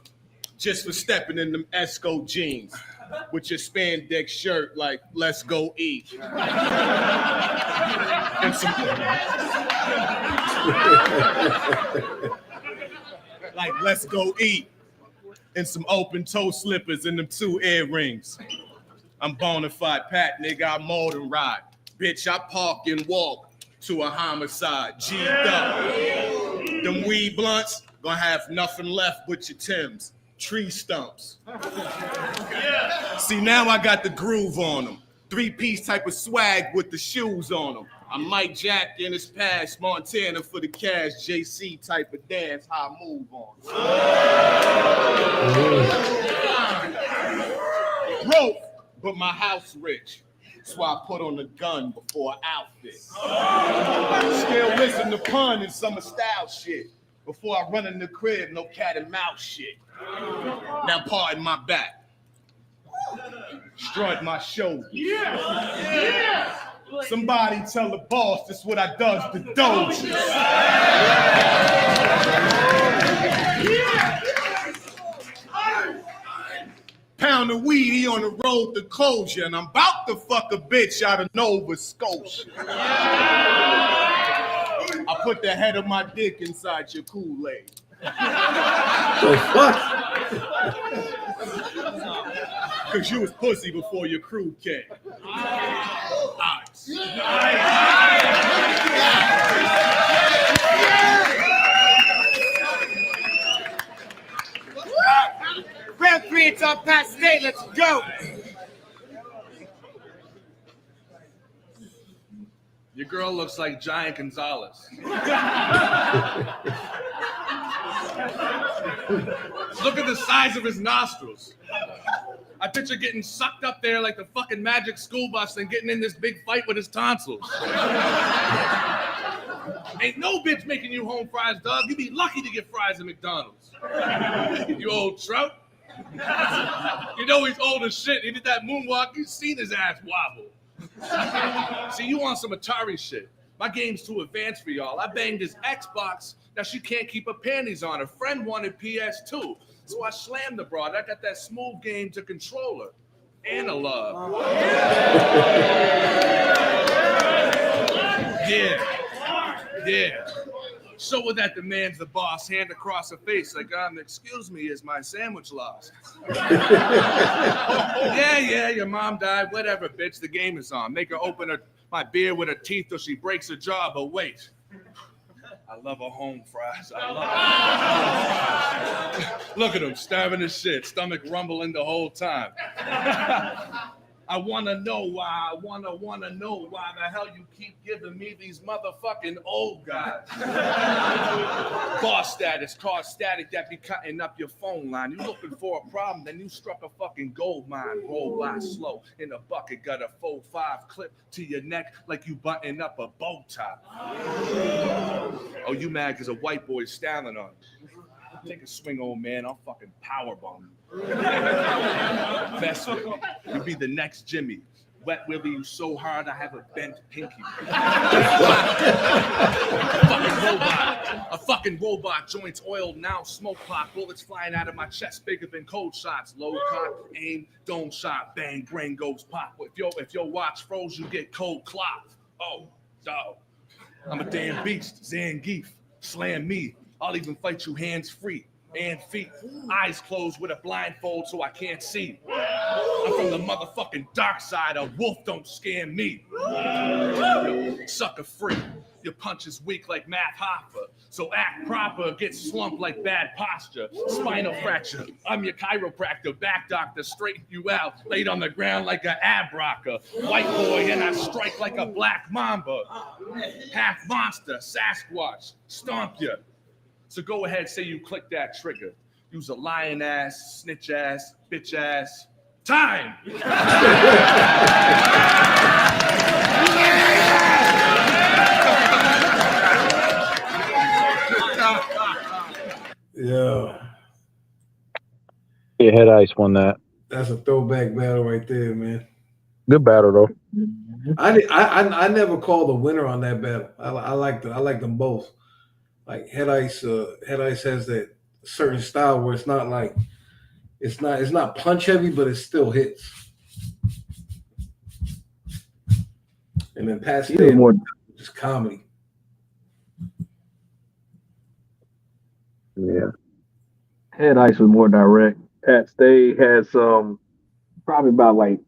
Speaker 12: Just for stepping in them Esco jeans with your spandex shirt like, let's go eat. And some, like, let's go eat. And some open toe slippers and them 2 earrings. I'm bona fide Pat, nigga, I mold and ride. Bitch, I park and walk to a homicide. G'd up. Them weed blunts gonna have nothing left but your Timbs. Tree stumps. See, now I got the groove on them. 3-piece type of swag with the shoes on them. I'm Mike Jack in his past, Montana for the cash, JC type of dance, how I move on. Broke, but my house rich. That's why I put on a gun before an outfit. Still listen to pun and summer style shit. Before I run in the crib, no cat and mouse shit. Now pardon my back. Strut my shoulders. Yeah. Somebody tell the boss this what I does to Doges. Pound of weed, he on the road to closure, and I'm about to fuck a bitch out of Nova Scotia. I put the head of my dick inside your Kool-Aid.
Speaker 5: The fuck?
Speaker 12: Cause you was pussy before your crew came. Nice.
Speaker 10: Round 3, it's on past state. Let's go.
Speaker 13: Your girl looks like Giant Gonzalez. Look at the size of his nostrils. I picture getting sucked up there like the fucking Magic School Bus and getting in this big fight with his tonsils. Ain't no bitch making you home fries, dog. You be lucky to get fries at McDonald's. You old trout. You know he's old as shit. He did that moonwalk. You seen his ass wobble. See, you want some Atari shit. My game's too advanced for y'all. I banged his Xbox. Now she can't keep her panties on. Her friend wanted PS2. So I slammed the broad. I got that smooth game to controller. Analog. Yeah. So with that demands the boss, hand across her face like, excuse me, is my sandwich lost? Yeah, your mom died, whatever, bitch, the game is on. Make her open my beer with her teeth till she breaks her jaw, but wait. I love her home fries. I love her. Look at him, starving as shit, stomach rumbling the whole time. I wanna know why. I wanna know why the hell you keep giving me these motherfucking old guys. Boss status, car static that be cutting up your phone line. You looking for a problem, then you struck a fucking gold mine. Roll by slow in a bucket, got a 4-5 clip to your neck like you button up a bow tie. Oh, you mad because a white boy's styling on you. Take a swing, old man. I'll fucking powerbomb you. Best with me. You be the next Jimmy. Wet willy you so hard I have a bent pinky. A fucking robot. Joints oiled now. Smoke clock. Bullets flying out of my chest bigger than cold shots. Low cock, aim, dome shot, bang, brain goes pop. If your watch froze, you get cold clock. Oh, dog. I'm a damn beast. Zangief. Slam me. I'll even fight you hands free and feet. Eyes closed with a blindfold so I can't see. I'm from the motherfucking dark side. A wolf don't scare me. Sucker free. Your punch is weak like Matt Hoffa. So act proper, get slumped like bad posture. Spinal fracture. I'm your chiropractor, back doctor, straighten you out. Laid on the ground like an ab rocker. White boy and I strike like a black mamba. Half monster, Sasquatch, stomp you. So go ahead, say you click that trigger. Use a lion ass, snitch ass, bitch ass. Time!
Speaker 5: Yeah.
Speaker 4: Yeah, Head Ice won that.
Speaker 5: That's a throwback battle right there, man.
Speaker 4: Good battle though.
Speaker 5: I never called a winner on that battle. I like them both. Like Head Ice has that certain style where it's not like it's not punch heavy, but it still hits. And then Pat Stay more just comedy.
Speaker 7: Yeah. Head Ice was more direct. Pat Stay has probably about like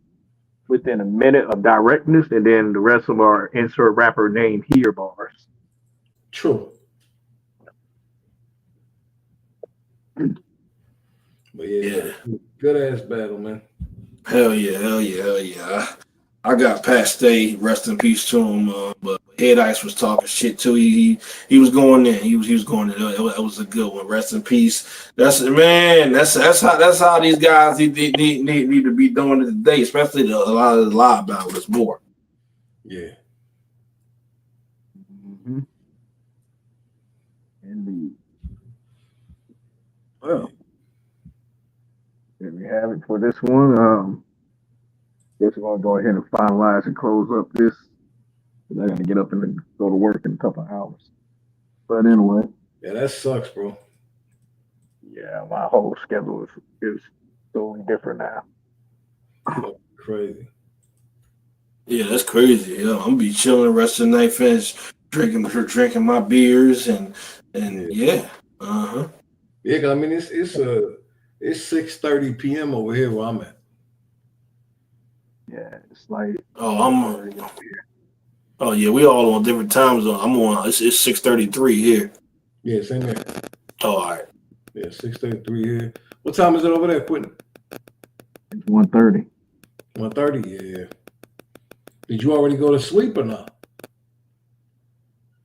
Speaker 7: within a minute of directness, and then the rest of them are insert rapper name here bars.
Speaker 5: True. But yeah, good ass battle, man.
Speaker 3: Hell yeah. I got Pat Stay, rest in peace to him. But Head Ice was talking shit too. He was going in. He was going in. It was a good one. Rest in peace. That's how these guys need to be doing it today, especially a lot of the live battlers more.
Speaker 5: Yeah.
Speaker 7: Mm-hmm. Indeed. Well, there we have it for this one. Guess we're gonna go ahead and finalize and close up this. I gotta get up and go to work in a couple of hours. But anyway.
Speaker 5: Yeah, that sucks, bro.
Speaker 7: Yeah, my whole schedule is totally different now.
Speaker 5: Crazy.
Speaker 3: Yeah, that's crazy. Yeah, I'm gonna be chilling the rest of the night, finish drinking my beers and yeah. Uh-huh.
Speaker 5: Yeah, 'cause I mean it's 6:30 p.m. over here where I'm at.
Speaker 7: Yeah, it's like
Speaker 3: oh yeah, we all on different time zones. I'm on it's 6:33 here.
Speaker 5: Yeah, same here.
Speaker 3: Oh, all right.
Speaker 5: Yeah, 6:33 here. What time is it over there, Quentin?
Speaker 7: It's 1:30.
Speaker 5: 1:30, yeah. Did you already go to sleep or not?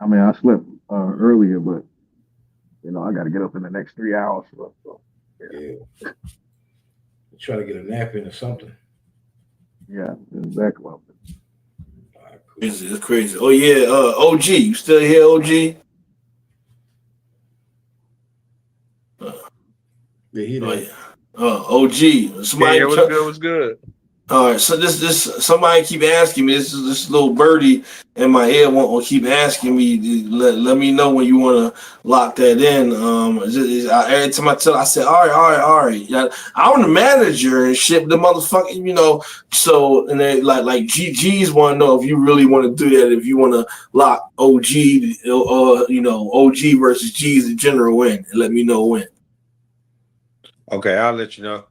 Speaker 7: I mean, I slept earlier, but I got to get up in the next 3 hours. So
Speaker 5: yeah. Try to get a nap in or something.
Speaker 7: Yeah, exactly.
Speaker 5: All right, cool.
Speaker 3: It's crazy. Oh yeah, OG, you still here, OG?
Speaker 5: Yeah, he did.
Speaker 3: OG. Somebody
Speaker 6: what's good?
Speaker 3: All right, so this somebody keep asking me. This little birdie in my head will keep asking me. Let me know when you want to lock that in. Every time I say, all right. Yeah, I'm the manager and shit. The motherfucker, So and they like GGs want to know if you really want to do that. If you want to lock OG, OG versus G's in general in, and let me know when.
Speaker 6: Okay, I'll let you know.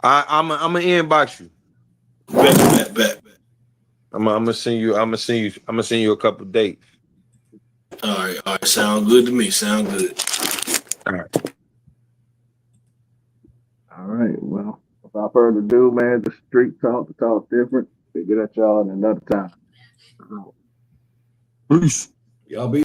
Speaker 6: I'm gonna inbox you.
Speaker 3: Bet.
Speaker 6: I'm gonna send you a couple dates.
Speaker 3: All right. Sound good to me. Sound good.
Speaker 7: All right. Well, without further ado, man, the street talk, the talk different. We'll get at y'all in another time.
Speaker 3: Peace.
Speaker 5: Y'all be